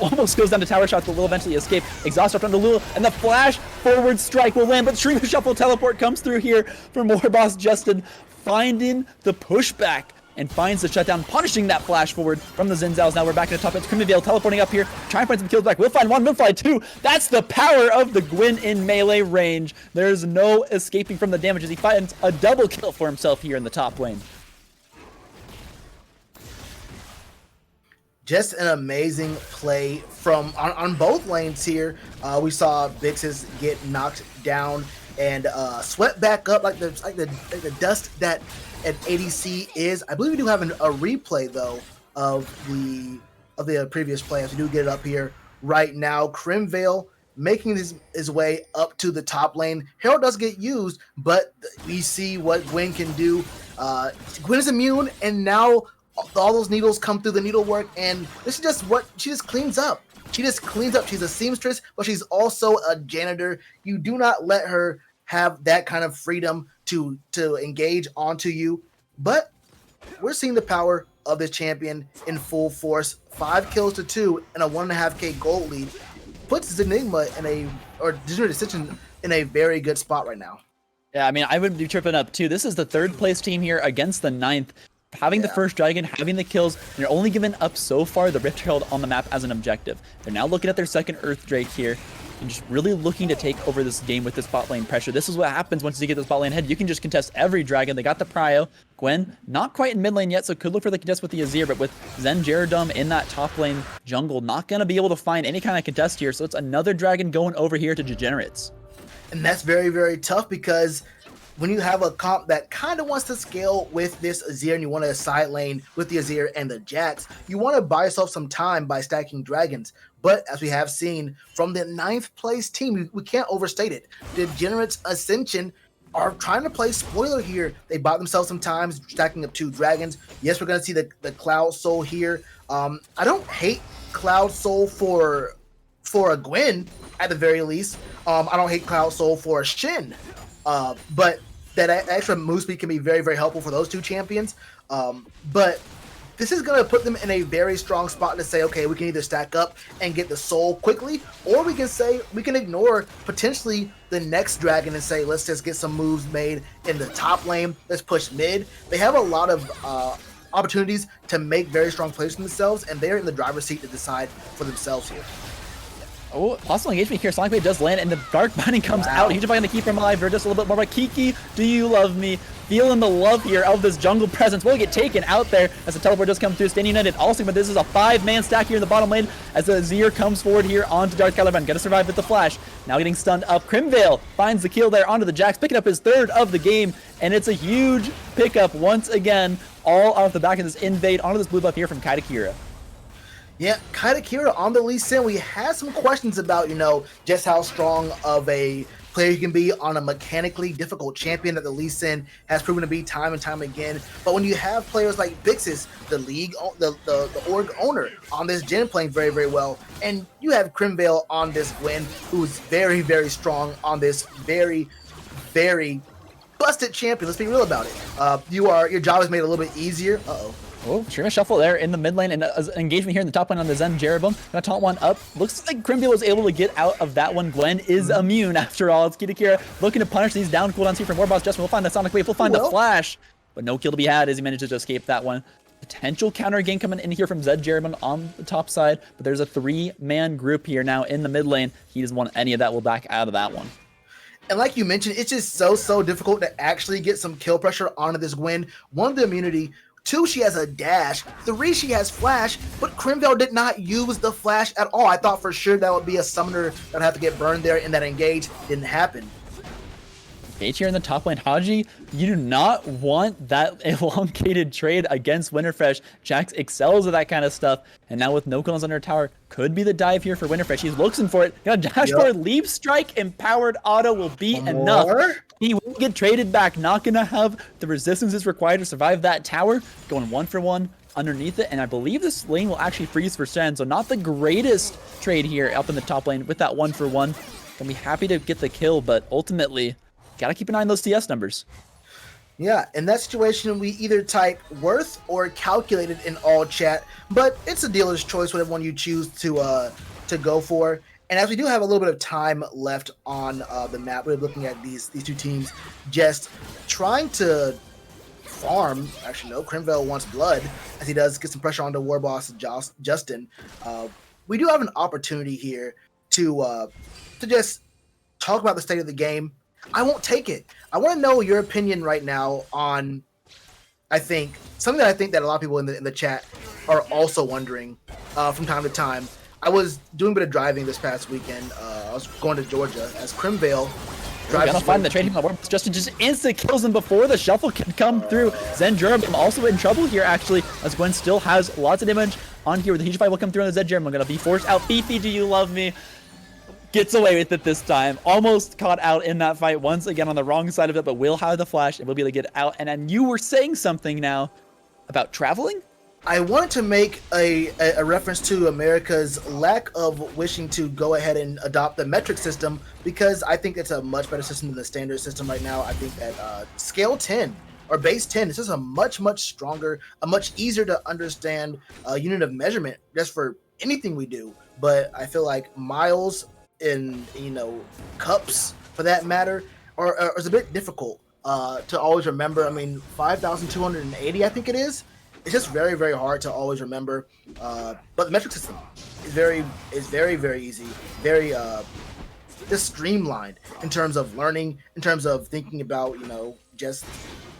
almost goes down to tower shots, but will eventually escape. Exhaust up onto Lulu, and the flash forward strike will land. But Stream Shuffle teleport comes through here for more boss Justin, finding the pushback and finds the shutdown, punishing that flash forward from the Zinzaos. Now we're back in the top. It's Crimavale teleporting up here, trying to find some kills back. We'll find one, we'll find two. That's the power of the Gwyn in melee range. There's no escaping from the damage as he finds a double kill for himself here in the top lane. Just an amazing play from on both lanes here. We saw Bixes get knocked down and swept back up like the dust that an ADC is. I believe we do have a replay though of the previous play. As we do get it up here right now, Crimavale making his way up to the top lane. Herald does get used, but we see what Gwyn can do. Gwyn is immune, and now all those needles come through the needlework, and this is just what she just cleans up. She just cleans up. She's a seamstress, but she's also a janitor. You do not let her have that kind of freedom to engage onto you. But we're seeing the power of this champion in full force. 5 kills to 2 and a 1.5k gold lead puts Zenigma Degenerates Ascension in a very good spot right now. Yeah, I mean, I would be tripping up too. This is the 3rd place team here against the 9th. Having the first dragon, having the kills, and they're only given up so far the Rift Herald on the map as an objective. They're now looking at their 2nd Earth Drake here, and just really looking to take over this game with this bot lane pressure. This is what happens once you get this bot lane head. You can just contest every dragon. They got the prio. Gwen, not quite in mid lane yet, so could look for the contest with the Azir, but with Zenigma in that top lane jungle, not going to be able to find any kind of contest here, so it's another dragon going over here to Degenerates. And that's very, very tough, because when you have a comp that kind of wants to scale with this Azir and you want to side lane with the Azir and the Jax, you want to buy yourself some time by stacking dragons. But as we have seen from the 9th place team, we can't overstate it. The Degenerates Ascension are trying to play spoiler here. They bought themselves some time, stacking up 2 dragons. Yes, we're going to see the Cloud Soul here. I don't hate Cloud Soul for a Gwyn, at the very least. I don't hate Cloud Soul for a Shin. But that extra move speed can be very, very helpful for those 2 champions. But this is going to put them in a very strong spot to say, okay, we can either stack up and get the soul quickly, or we can say we can ignore potentially the next dragon and say, let's just get some moves made in the top lane. Let's push mid. They have a lot of opportunities to make very strong plays for themselves, and they're in the driver's seat to decide for themselves here. Oh, possible engagement here. Sonic Wave does land, and the Dark Binding comes out. He's just going to keep him alive for just a little bit more. But Kiki, do you love me? Feeling the love here of this jungle presence. Will get taken out there as the teleport does come through. Standing United also, but this is a 5-man stack here in the bottom lane as the Azir comes forward here onto Darth Caliban. Gonna survive with the flash. Now getting stunned up. Crimavale finds the kill there onto the Jax, picking up his 3rd of the game, and it's a huge pickup once again, all off the back of this invade onto this blue buff here from Katakira. Yeah, Katakira on the Lee Sin. We had some questions about, just how strong of a player he can be on a mechanically difficult champion that the Lee Sin has proven to be time and time again. But when you have players like Bixis, the league, the org owner on this gen playing very, very well, and you have Crimavale on this Gwyn, who's very, very strong on this very, very busted champion. Let's be real about it. Your job is made a little bit easier. Oh, Trima Shuffle there in the mid lane, and engagement here in the top lane on the Zen Jeroboam. Gonna taunt one up. Looks like Crimville was able to get out of that one. Gwen is immune after all. It's Kitakira looking to punish these down cooldowns here from Warboss. Justin will find the Sonic Wave, we'll find the Flash, but no kill to be had as he manages to escape that one. Potential counter game coming in here from Zed Jeroboam on the top side, but there's a 3-man group here now in the mid lane. He doesn't want any of that. We'll back out of that one. And like you mentioned, it's just so difficult to actually get some kill pressure onto this Gwen. 1, the immunity. 2, she has a dash. 3, she has flash, but Crimville did not use the flash at all. I thought for sure that would be a summoner that would have to get burned there, and that engage didn't happen. Engage here in the top lane. Haji, you do not want that elongated trade against Winterfresh. Jax excels at that kind of stuff, and now with no cooldowns on her tower, could be the dive here for Winterfresh. He's looking for it. Got a dashboard, leap strike, empowered auto will be enough. He will get traded back. Not gonna have the resistance required to survive that tower. Going 1-for-1 underneath it, and I believe this lane will actually freeze for Sen. So not the greatest trade here up in the top lane with that 1-for-1. Gonna be happy to get the kill, but ultimately, gotta keep an eye on those TS numbers. Yeah, in that situation, we either type worth or calculated in all chat, but it's a dealer's choice, whatever one you choose to go for. And as we do have a little bit of time left on the map, we're looking at these two teams just trying to farm. Actually, no, Crimville wants blood, as he does get some pressure onto Warboss Justin. We do have an opportunity here to just talk about the state of the game. I won't take it. I want to know your opinion right now on, I think, something that I think that a lot of people in the chat are also wondering from time to time. I was doing a bit of driving this past weekend. I was going to Georgia as Crimvale drives. Gotta find the trading platform. Justin just instant kills him before the shuffle can come through. Zen Jeroboam also in trouble here, actually, as Gwen still has lots of damage on here. The huge fight will come through on the Zen Jeroboam. Gonna be forced out. Beefy, do you love me? Gets away with it this time. Almost caught out in that fight once again on the wrong side of it, but will have the flash and will be able to get out. And then you were saying something now about traveling? I wanted to make a reference to America's lack of wishing to go ahead and adopt the metric system, because I think it's a much better system than the standard system right now. I think that scale 10 or base 10 is just a much stronger, a much easier to understand unit of measurement just for anything we do. But I feel like miles and, you know, cups for that matter is a bit difficult to always remember. I mean, 5,280 I think it is. It's just very hard to always remember. But the metric system is very easy, very just streamlined in terms of learning, in terms of thinking about, you know, just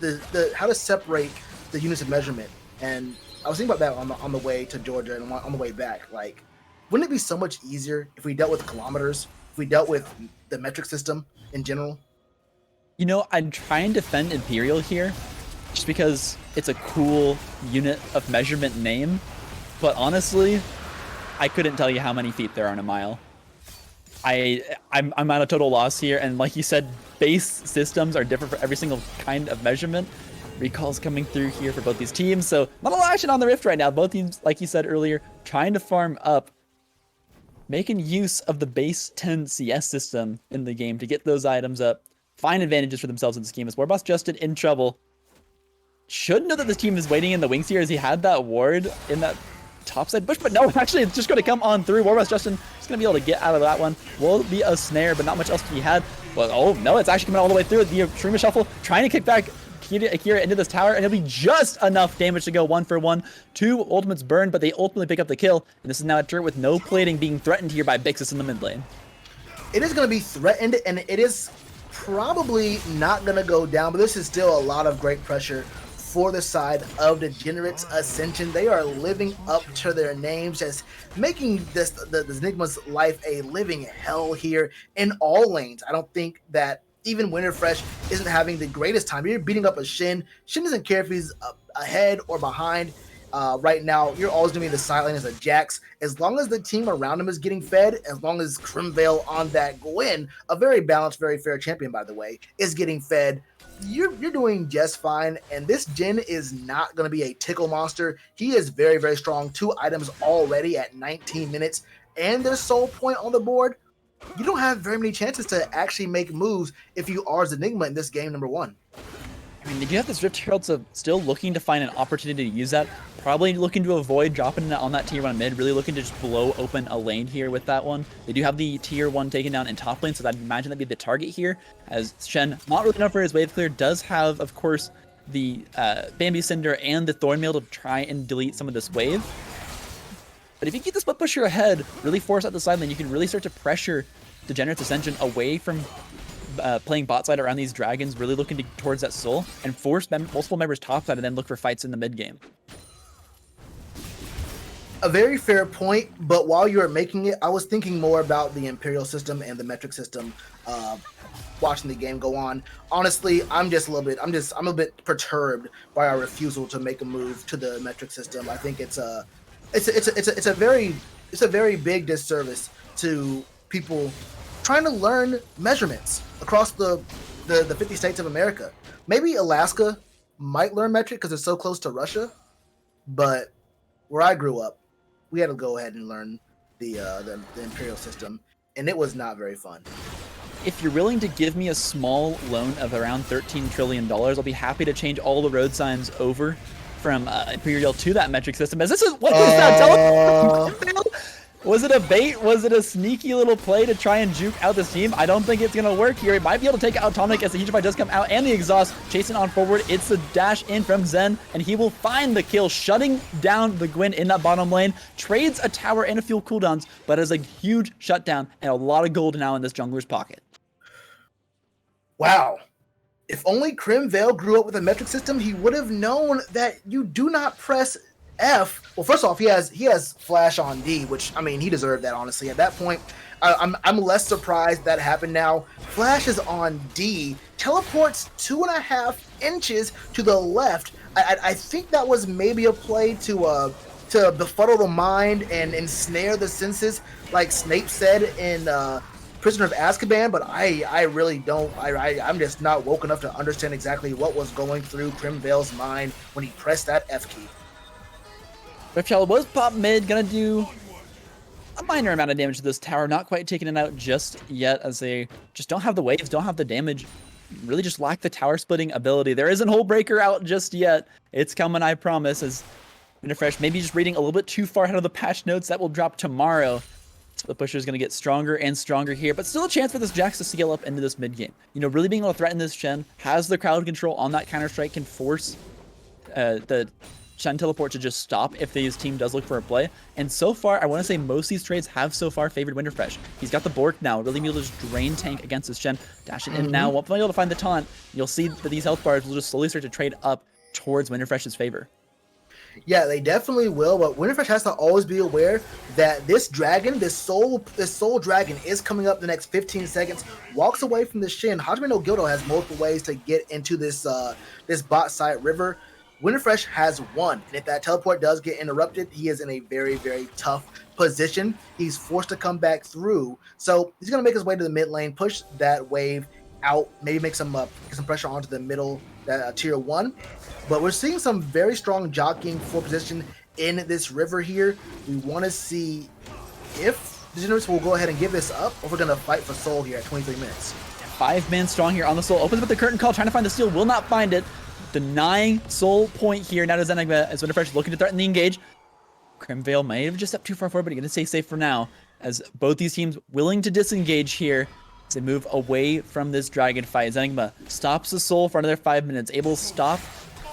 the how to separate the units of measurement. And I was thinking about that on the way to Georgia and on the way back. Like, wouldn't it be so much easier if we dealt with kilometers, if we dealt with the metric system in general? You know, I'm trying to defend Imperial here, just because it's a cool unit of measurement name, but honestly, I couldn't tell you how many feet there are in a mile. I'm at a total loss here, and like you said, base systems are different for every single kind of measurement. Recalls coming through here for both these teams, so not a lot of action on the Rift right now. Both teams, like you said earlier, trying to farm up, making use of the base 10 CS system in the game to get those items up, find advantages for themselves in this game. As Warboss Justin in trouble. Should know that this team is waiting in the wings here, as he had that ward in that topside bush, but no, actually it's just going to come on through. Warboss Justin is going to be able to get out of that one. Will be a snare, but not much else to be had. Well, oh no, it's actually coming all the way through. The Shrima Shuffle trying to kick back Akira into this tower, and it'll be just enough damage to go 1-for-1. 2 ultimates burned, but they ultimately pick up the kill, and this is now a turret with no plating being threatened here by Bixus in the mid lane. It is going to be threatened, and it is probably not going to go down, but this is still a lot of great pressure for the side of Degenerates Ascension. They are living up to their names, just making this the Zenigma's life a living hell here in all lanes. I don't think that even Winterfresh isn't having the greatest time. You're beating up a Shin. Shin doesn't care if he's ahead or behind. Right now, you're always going to be the side lane as a Jax. As long as the team around him is getting fed, as long as Crimvale on that Gwen, a very balanced, very fair champion, by the way, is getting fed, you're doing just fine. And this Jhin is not going to be a tickle monster. He is very strong. 2 items already at 19 minutes, and their soul point on the board. You don't have very many chances to actually make moves if you are Zenigma in this game, number 1. I mean, they do have this Rift Herald, so still looking to find an opportunity to use that. Probably looking to avoid dropping it on that tier 1 mid, really looking to just blow open a lane here with that one. They do have the tier 1 taken down in top lane, so I'd imagine that'd be the target here, as Shen, not really enough for his wave clear, does have, of course, the Bambi Cinder and the Thornmail to try and delete some of this wave. But if you keep the split pusher ahead, really force out the side lane, you can really start to pressure Degenerates Ascension away from playing bot side around these dragons, really looking towards that soul, and force multiple members top side and then look for fights in the mid game. A very fair point, but while you were making it, I was thinking more about the Imperial system and the metric system. Watching the game go on, honestly, I'm a bit perturbed by our refusal to make a move to the metric system. I think it's a very big disservice to people trying to learn measurements across the 50 states of America. Maybe Alaska might learn metric because it's so close to Russia, but where I grew up, we had to go ahead and learn the Imperial system, and it was not very fun. If you're willing to give me a small loan of around $13 trillion, I'll be happy to change all the road signs over from Imperial to that metric system. As this is what was that? Was it a bait? Was it a sneaky little play to try and juke out this team? I don't think it's going to work here. It might be able to take out Atomic as the Hugify does come out and the exhaust chasing on forward. It's the dash in from Zen, and he will find the kill, shutting down the Gwyn in that bottom lane. Trades a tower and a few cooldowns, but has a huge shutdown and a lot of gold now in this jungler's pocket. Wow. If only Crimvale grew up with a metric system, he would have known that you do not press F. Well, first off, he has flash on D, which, I mean, he deserved that, honestly. At that point, I'm less surprised that happened now. Flash is on D, teleports 2.5 inches to the left. I think that was maybe a play to befuddle the mind and ensnare the senses, like Snape said in Prisoner of Azkaban, but I really don't. I'm just not woke enough to understand exactly what was going through Crimvale's mind when he pressed that F key. Rift Herald was pop mid, gonna do a minor amount of damage to this tower, not quite taking it out just yet, as they just don't have the waves, don't have the damage, really just lack the tower splitting ability. There isn't Hull Breaker out just yet. It's coming, I promise, as Winterfresh maybe just reading a little bit too far ahead of the patch notes. That will drop tomorrow. So the pusher is going to get stronger and stronger here, but still a chance for this Jax to scale up into this mid game. You know, really being able to threaten this Shen, has the crowd control on that Counter-Strike, can force the Shen teleport to just stop if his team does look for a play. And so far, I want to say most of these trades have so far favored Winterfresh. He's got the Bork now, really being able to just drain tank against his Shen. Dashing in now, won't be able to find the taunt. You'll see that these health bars will just slowly start to trade up towards Winterfresh's favor. Yeah, they definitely will, but Winterfresh has to always be aware that this dragon, this soul dragon is coming up the next 15 seconds, walks away from the Shin. Hajime no Gildo has multiple ways to get into this bot side river. Winterfresh has one, and if that teleport does get interrupted, he is in a very, very tough position. He's forced to come back through, so he's going to make his way to the mid lane, push that wave out, maybe make some pressure onto the middle, tier 1. But we're seeing some very strong jockeying for position in this river here. We want to see if the Degenerates will go ahead and give this up, or we're going to fight for soul here at 23 minutes. 5 men strong here on the soul. Opens up the curtain call, trying to find the steal, will not find it. Denying soul point here. Now to Zenigma as Winterfresh looking to threaten the engage. Crimvale may have just stepped too far forward, but he's going to stay safe for now, as both these teams willing to disengage here as they move away from this dragon fight. Zenigma stops the soul for another 5 minutes, able to stop,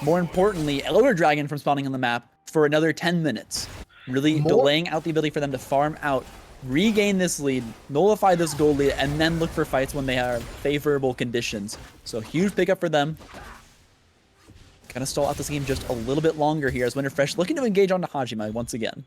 more importantly, Elder Dragon from spawning on the map for another 10 minutes. Really delaying out the ability for them to farm out, regain this lead, nullify this gold lead, and then look for fights when they are favorable conditions. So huge pickup for them. Gonna stall out this game just a little bit longer here as Winterfresh looking to engage onto Hajime once again.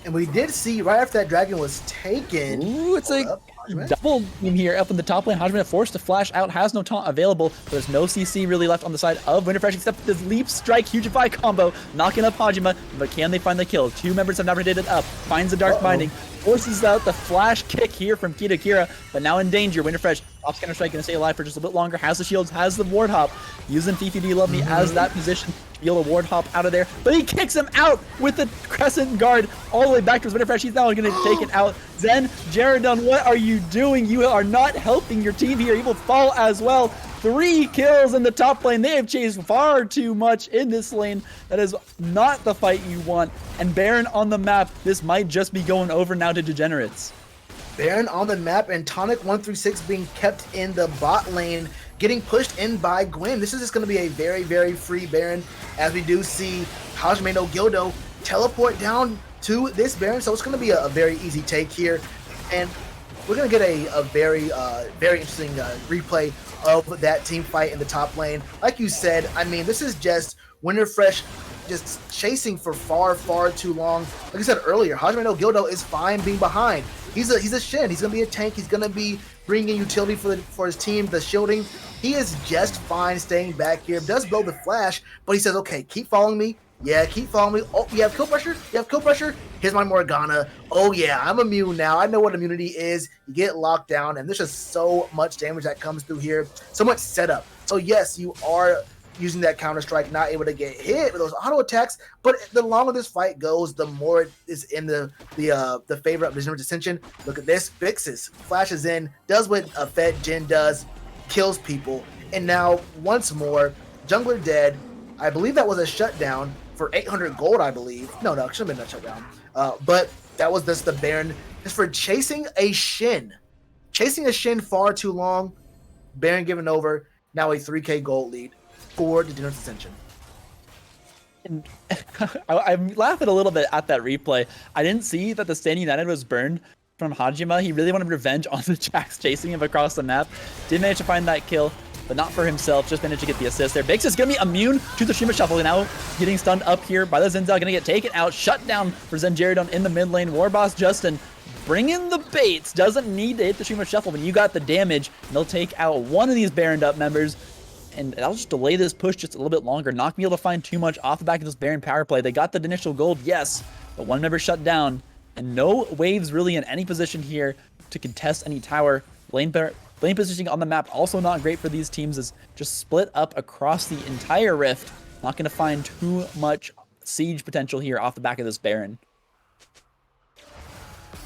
And we did see right after that dragon was taken. Ooh, it's a double team here up in the top lane. Hajime forced to flash out, has no taunt available, but there's no CC really left on the side of Winterfresh except this leap strike Hugify combo, knocking up Hajime. But can they find the kill? 2 members have navigated up, finds the dark binding, forces out the flash kick here from Kitakira, but now in danger. Winterfresh pops Counter-Strike, gonna stay alive for just a bit longer, has the shields, has the ward hop, using Fifi Love Me as that position to be able to ward hop out of there, but he kicks him out with the crescent guard all the way back to his Winterfresh. He's now going to take it out. Zenigma, what are you doing? You are not helping your team here. He will fall as well. 3 kills in the top lane. They have chased far too much in this lane. That is not the fight you want. And Baron on the map. This might just be going over now to Degenerates. Baron on the map and Tonic136 being kept in the bot lane, getting pushed in by Gwen. This is just going to be a very, very free Baron, as we do see Hajime no Gildo teleport down to this Baron. So it's going to be a very easy take here. And we're going to get a very, very interesting replay of that team fight in the top lane. Like you said, I mean, this is just Winterfresh just chasing for far, far too long. Like I said earlier, Hajime no Gildo is fine being behind. He's a Shin. He's gonna be a tank. He's gonna be bringing utility for his team. The shielding. He is just fine staying back here. Does blow the flash, but he says, "Okay, keep following me. Yeah, keep following me. Oh, you have kill pressure. You have kill pressure. Here's my Morgana. Oh yeah, I'm immune now. I know what immunity is. You get locked down, and there's just so much damage that comes through here. So much setup. So yes, you are using that counter strike, not able to get hit with those auto attacks. But the longer this fight goes, the more it is in the favor of Degenerates Ascension. Look at this. Fixes, flashes in, does what a Fed Jin does, kills people. And now, once more, jungler dead. I believe that was a shutdown for 800 gold, I believe. No, it should have been a shutdown. But that was just the Baron. Just for chasing a Shin. Chasing a Shin far too long. Baron given over. Now a 3k gold lead for Degenerates Ascension. And I'm laughing a little bit at that replay. I didn't see that the Stand United was burned from Hajime. He really wanted revenge on the Jax chasing him across the map. Did manage to find that kill, but not for himself. Just managed to get the assist there. Bix is going to be immune to the Shima Shuffle. Now getting stunned up here by the Zenzel. Going to get taken out. Shut down for Zenjaredon in the mid lane. Warboss Justin bringing the baits. Doesn't need to hit the Shima Shuffle when you got the damage. And they'll take out one of these Baroned up members. And that'll just delay this push just a little bit longer. Not be able to find too much off the back of this Baron power play. They got the initial gold, yes, but one member shut down. And no waves really in any position here to contest any tower. Lane positioning on the map also not great for these teams, is just split up across the entire rift. Not going to find too much siege potential here off the back of this Baron.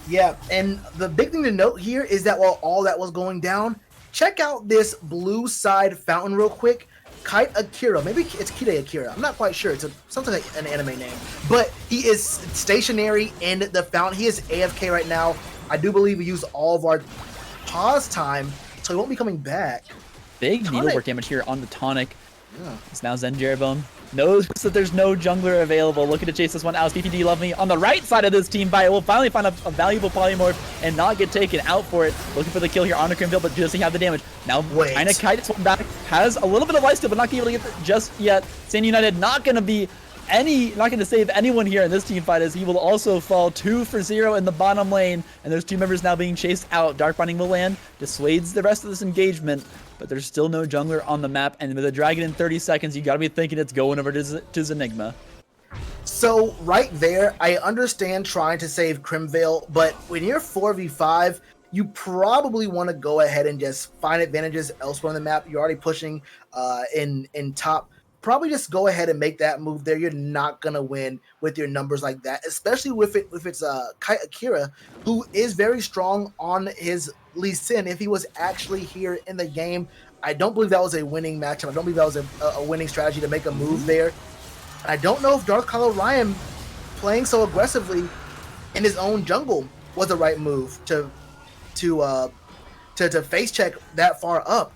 Yeah, and the big thing to note here is that while all that was going down, check out this blue side fountain real quick. Kite Akira, maybe it's Kide Akira. I'm not quite sure. It's something like an anime name. But he is stationary in the fountain. He is AFK right now. I do believe we used all of our pause time, so he won't be coming back. Big needlework damage here on the Tonic. Yeah. It's now Zenjaredon. Knows that there's no jungler available. Looking to chase this one out. PPD love me on the right side of this team fight. We'll finally find a valuable polymorph and not get taken out for it. Looking for the kill here on the Crimville, but does he have the damage? Now trying to kite this one back. Has a little bit of lifesteal, but not able to get it just yet. Stand United not going to be not going to save anyone here in this team fight, as he will also fall 2-for-0 in the bottom lane. And there's 2 members now being chased out. Dark Binding will land, dissuades the rest of this engagement. But there's still no jungler on the map, and with a dragon in 30 seconds, you gotta be thinking it's going over to Zenigma. So right there, I understand trying to save Crimvale, but when you're 4v5, you probably want to go ahead and just find advantages elsewhere on the map. You're already pushing in top. Probably just go ahead and make that move there. You're not gonna win with your numbers like that, especially if it's Kite Akira, who is very strong on his Lee Sin. If he was actually here in the game, I don't believe that was a winning matchup. I don't believe that was a winning strategy to make a move there. I don't know if Dark Hollow Ryan playing so aggressively in his own jungle was the right move to face check that far up.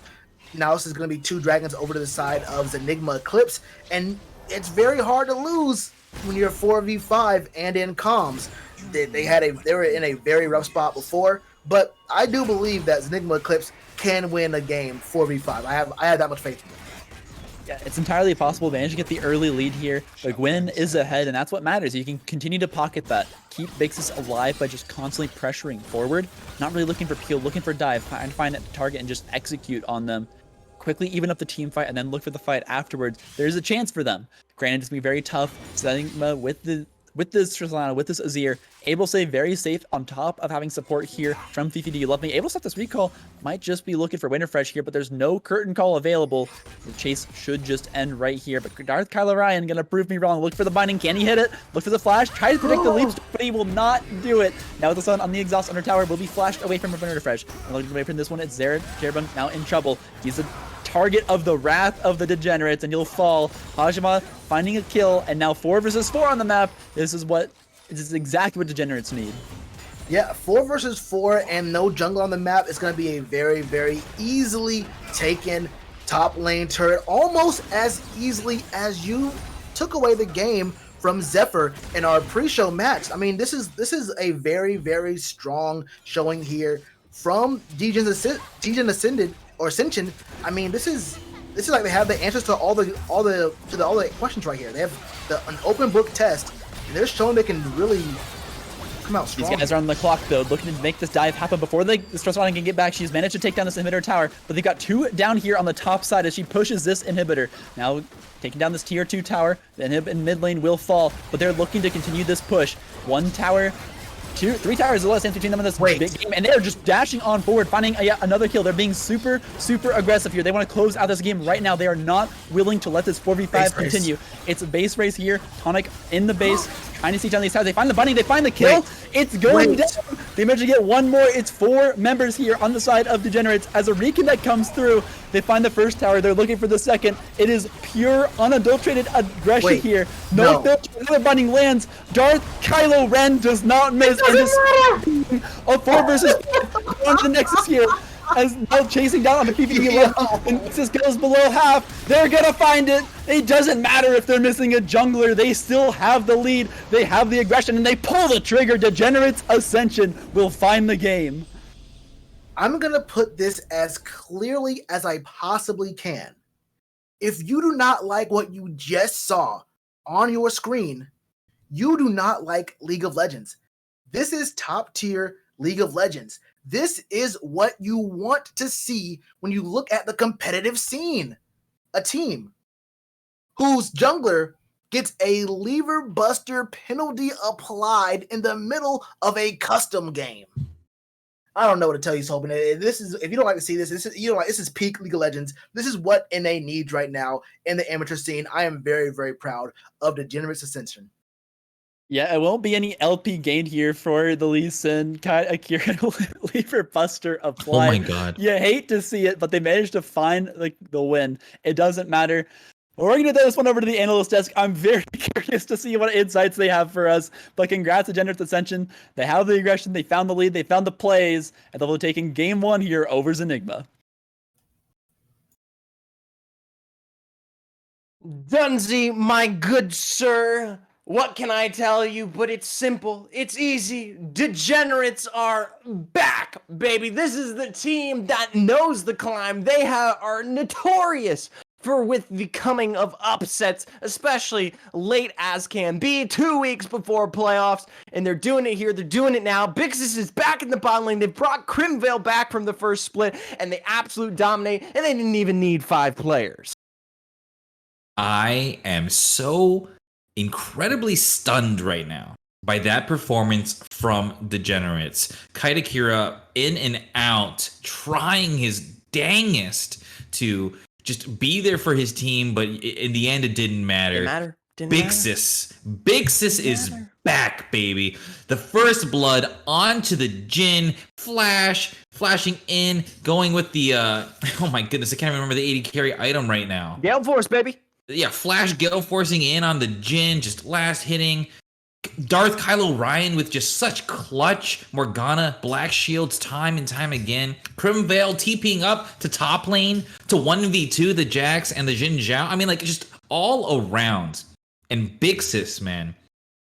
Now this is going to be 2 dragons over to the side of Zenigma Eclipse, and it's very hard to lose when you're 4v5 and in comms. They were in a very rough spot before, but I do believe that Zenigma Eclipse can win a game 4v5. I have that much faith in them. Yeah, it's entirely possible. Manage to get the early lead here. But Gwen is ahead, and that's what matters. You can continue to pocket that. Keep Vixus alive by just constantly pressuring forward. Not really looking for peel, looking for dive, trying to find a target and just execute on them. Quickly even up the team fight and then look for the fight afterwards. There's a chance for them. Granted, it's going to be very tough. Zenigma with the with this Tristana, with this Azir, able to stay very safe on top of having support here from Fifi. Do you love me? Able to stop this recall. Might just be looking for Winterfresh here, but there's no curtain call available. The chase should just end right here. But Darth Kylo Ryan gonna prove me wrong. Look for the binding. Can he hit it? Look for the flash. Try to predict the leaps, but he will not do it. Now with the sun on the exhaust under tower, will be flashed away from Winterfresh. And looking away from this one, it's Jeroboam now in trouble. He's a target of the wrath of the Degenerates, and you'll fall. Hajima finding a kill, and now 4 versus 4 on the map. This is exactly what Degenerates need. Yeah, 4 versus 4 and no jungle on the map is going to be a very, very easily taken top lane turret, almost as easily as you took away the game from Zephyr in our pre-show match. I mean, this is a very, very strong showing here from Degen Ascension. I mean, this is like they have the answers to all the questions right here. They have an open book test, and they're showing they can really come out strong. These guys are on the clock though, looking to make this dive happen before the Stresswana can get back. She's managed to take down this inhibitor tower, but they've got 2 down here on the top side as she pushes this inhibitor. Now taking down this tier 2 tower, the inhib in mid lane will fall, but they're looking to continue this push. 1 tower, 3 towers is a lot of distance between them in this big game, and they're just dashing on forward, finding another kill. They're being super, super aggressive here. They want to close out this game right now. They are not willing to let this 4v5 continue. It's a base race here. Tonic in the base, trying to see down these towers. They find the bunny, they find the kill. It's going down. They managed to get 1 more. It's 4 members here on the side of Degenerates. As a reconnect comes through, they find the first tower. They're looking for the second. It is pure, unadulterated aggression here. No filter. Another bunny lands. Darth Kylo Ren does not miss. And just a 4 versus 4 on the Nexus here. As now chasing down on the PvP level, and Nexus goes below half. They're gonna find it. It doesn't matter if they're missing a jungler. They still have the lead. They have the aggression, and they pull the trigger. Degenerates Ascension will find the game. I'm gonna put this as clearly as I possibly can. If you do not like what you just saw on your screen, you do not like League of Legends. This is top tier League of Legends. This is what you want to see when you look at the competitive scene. A team whose jungler gets a lever buster penalty applied in the middle of a custom game. I don't know what to tell you, Sobin. This is, if you don't like to see this, this is peak League of Legends. This is what NA needs right now in the amateur scene. I am very, very proud of Degenerates Ascension. Yeah, it won't be any LP gained here for the Lee Sin. Akira Lever Buster applied. Oh my god. You hate to see it, but they managed to find the win. It doesn't matter. We're going to throw this one over to the analyst desk. I'm very curious to see what insights they have for us. But congrats to Degenerates Ascension. They have the aggression. They found the lead. They found the plays. And they'll be taking game 1 here over Zenigma. Dunzy, my good sir. What can I tell you? But it's simple. It's easy. Degenerates are back, baby. This is the team that knows the climb. They are notorious for with the coming of upsets, especially late as can be, 2 weeks before playoffs, and they're doing it here. They're doing it now. Bixis is back in the bottom lane. They've brought Crimvale back from the first split, and they absolute dominate, and they didn't even need 5 players. I am so incredibly stunned right now by that performance from Degenerates. Kaitakira in and out, trying his dangest to just be there for his team, but in the end, it didn't matter. Bixis is back, baby. The first blood onto the Jhin, flashing in, going with the, oh my goodness, I can't remember the 80 carry item right now. Gale Force, baby. Yeah, Flash Gale forcing in on the Jhin, just last hitting. Darth Kylo Ryan with just such clutch Morgana Black Shields time and time again. Crimvale TPing up to top lane to 1v2 the Jax and the Jhin Zhao. I mean, like, just all around. And Big Sis, man,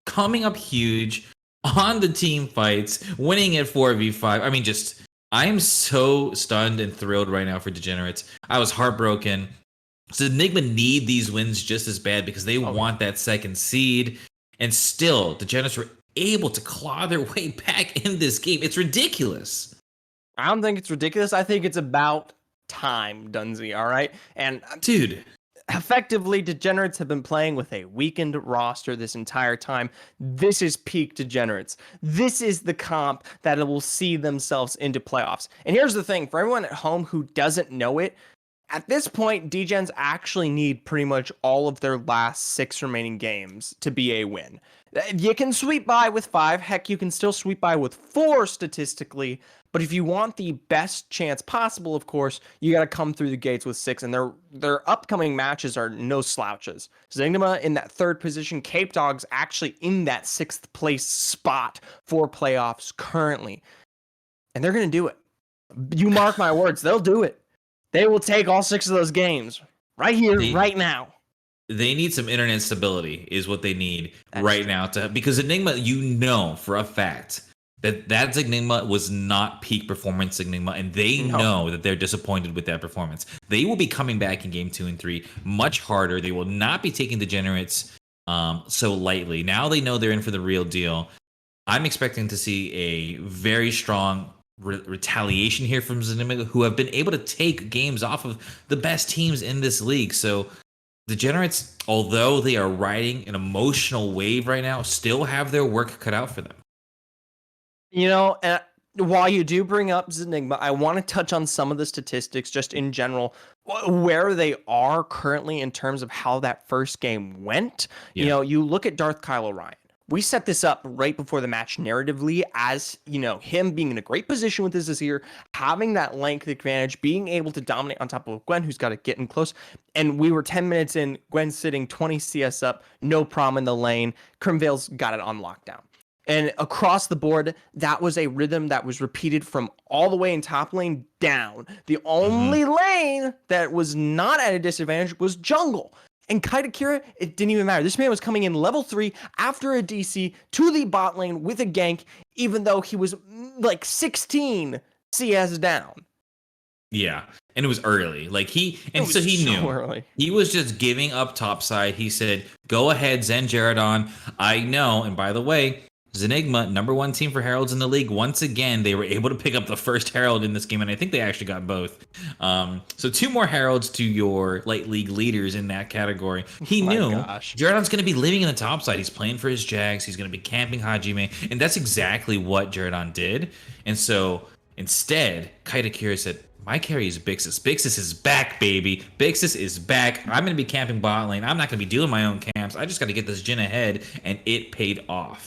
coming up huge on the team fights, winning at 4v5. I mean, just, I am so stunned and thrilled right now for Degenerates. I was heartbroken. So Zenigma need these wins just as bad because they want that second seed. And still, the Degenerates were able to claw their way back in this game. It's ridiculous. I don't think it's ridiculous. I think it's about time, Dunzy, all right? And dude, Effectively, Degenerates have been playing with a weakened roster this entire time. This is peak Degenerates. This is the comp that will see themselves into playoffs. And here's the thing, for everyone at home who doesn't know it, at this point, Degens actually need pretty much all of their last 6 remaining games to be a win. You can sweep by with 5. Heck, you can still sweep by with 4 statistically. But if you want the best chance possible, of course, you got to come through the gates with 6. And their upcoming matches are no slouches. Zenigma in that 3rd position. Cape Dog's actually in that 6th place spot for playoffs currently. And they're going to do it. You mark my words, they'll do it. They will take all 6 of those games right here, right now. They need some internet stability is what they need now because Zenigma, for a fact that Zenigma was not peak performance Zenigma, and they know that they're disappointed with that performance. They will be coming back in game 2 and 3 much harder. They will not be taking Degenerates so lightly. Now they know they're in for the real deal. I'm expecting to see a very strong retaliation here from Zenigma, who have been able to take games off of the best teams in this league. So the Degenerates, although they are riding an emotional wave right now, still have their work cut out for them. And while you do bring up Zenigma, I want to touch on some of the statistics just in general, where they are currently in terms of how that first game went. Yeah. You look at Darth Kylo Ryan. We set this up right before the match narratively as, him being in a great position with his Azir, having that length advantage, being able to dominate on top of Gwen, who's got to get in close. And we were 10 minutes in, Gwen sitting 20 CS up, no problem in the lane. Crimvale's got it on lockdown. And across the board, that was a rhythm that was repeated from all the way in top lane down. The only lane that was not at a disadvantage was jungle. And Katakira, it didn't even matter. This man was coming in level 3 after a DC to the bot lane with a gank, even though he was like 16 CS down. Yeah, and it was early. He knew. Early. He was just giving up topside. He said, go ahead, Zen Jaredon. I know. And by the way, Zenigma, number 1 team for Heralds in the league. Once again, they were able to pick up the first Herald in this game, and I think they actually got both. So 2 more Heralds to your league leaders in that category. He knew Jaredon's going to be living in the top side. He's playing for his Jags. He's going to be camping Hajime, and that's exactly what Jaredon did. And so instead, Katakira said, my carry is Bixis. Bixis is back, baby. Bixis is back. I'm going to be camping bot lane. I'm not going to be doing my own camps. I just got to get this Jhin ahead, and it paid off.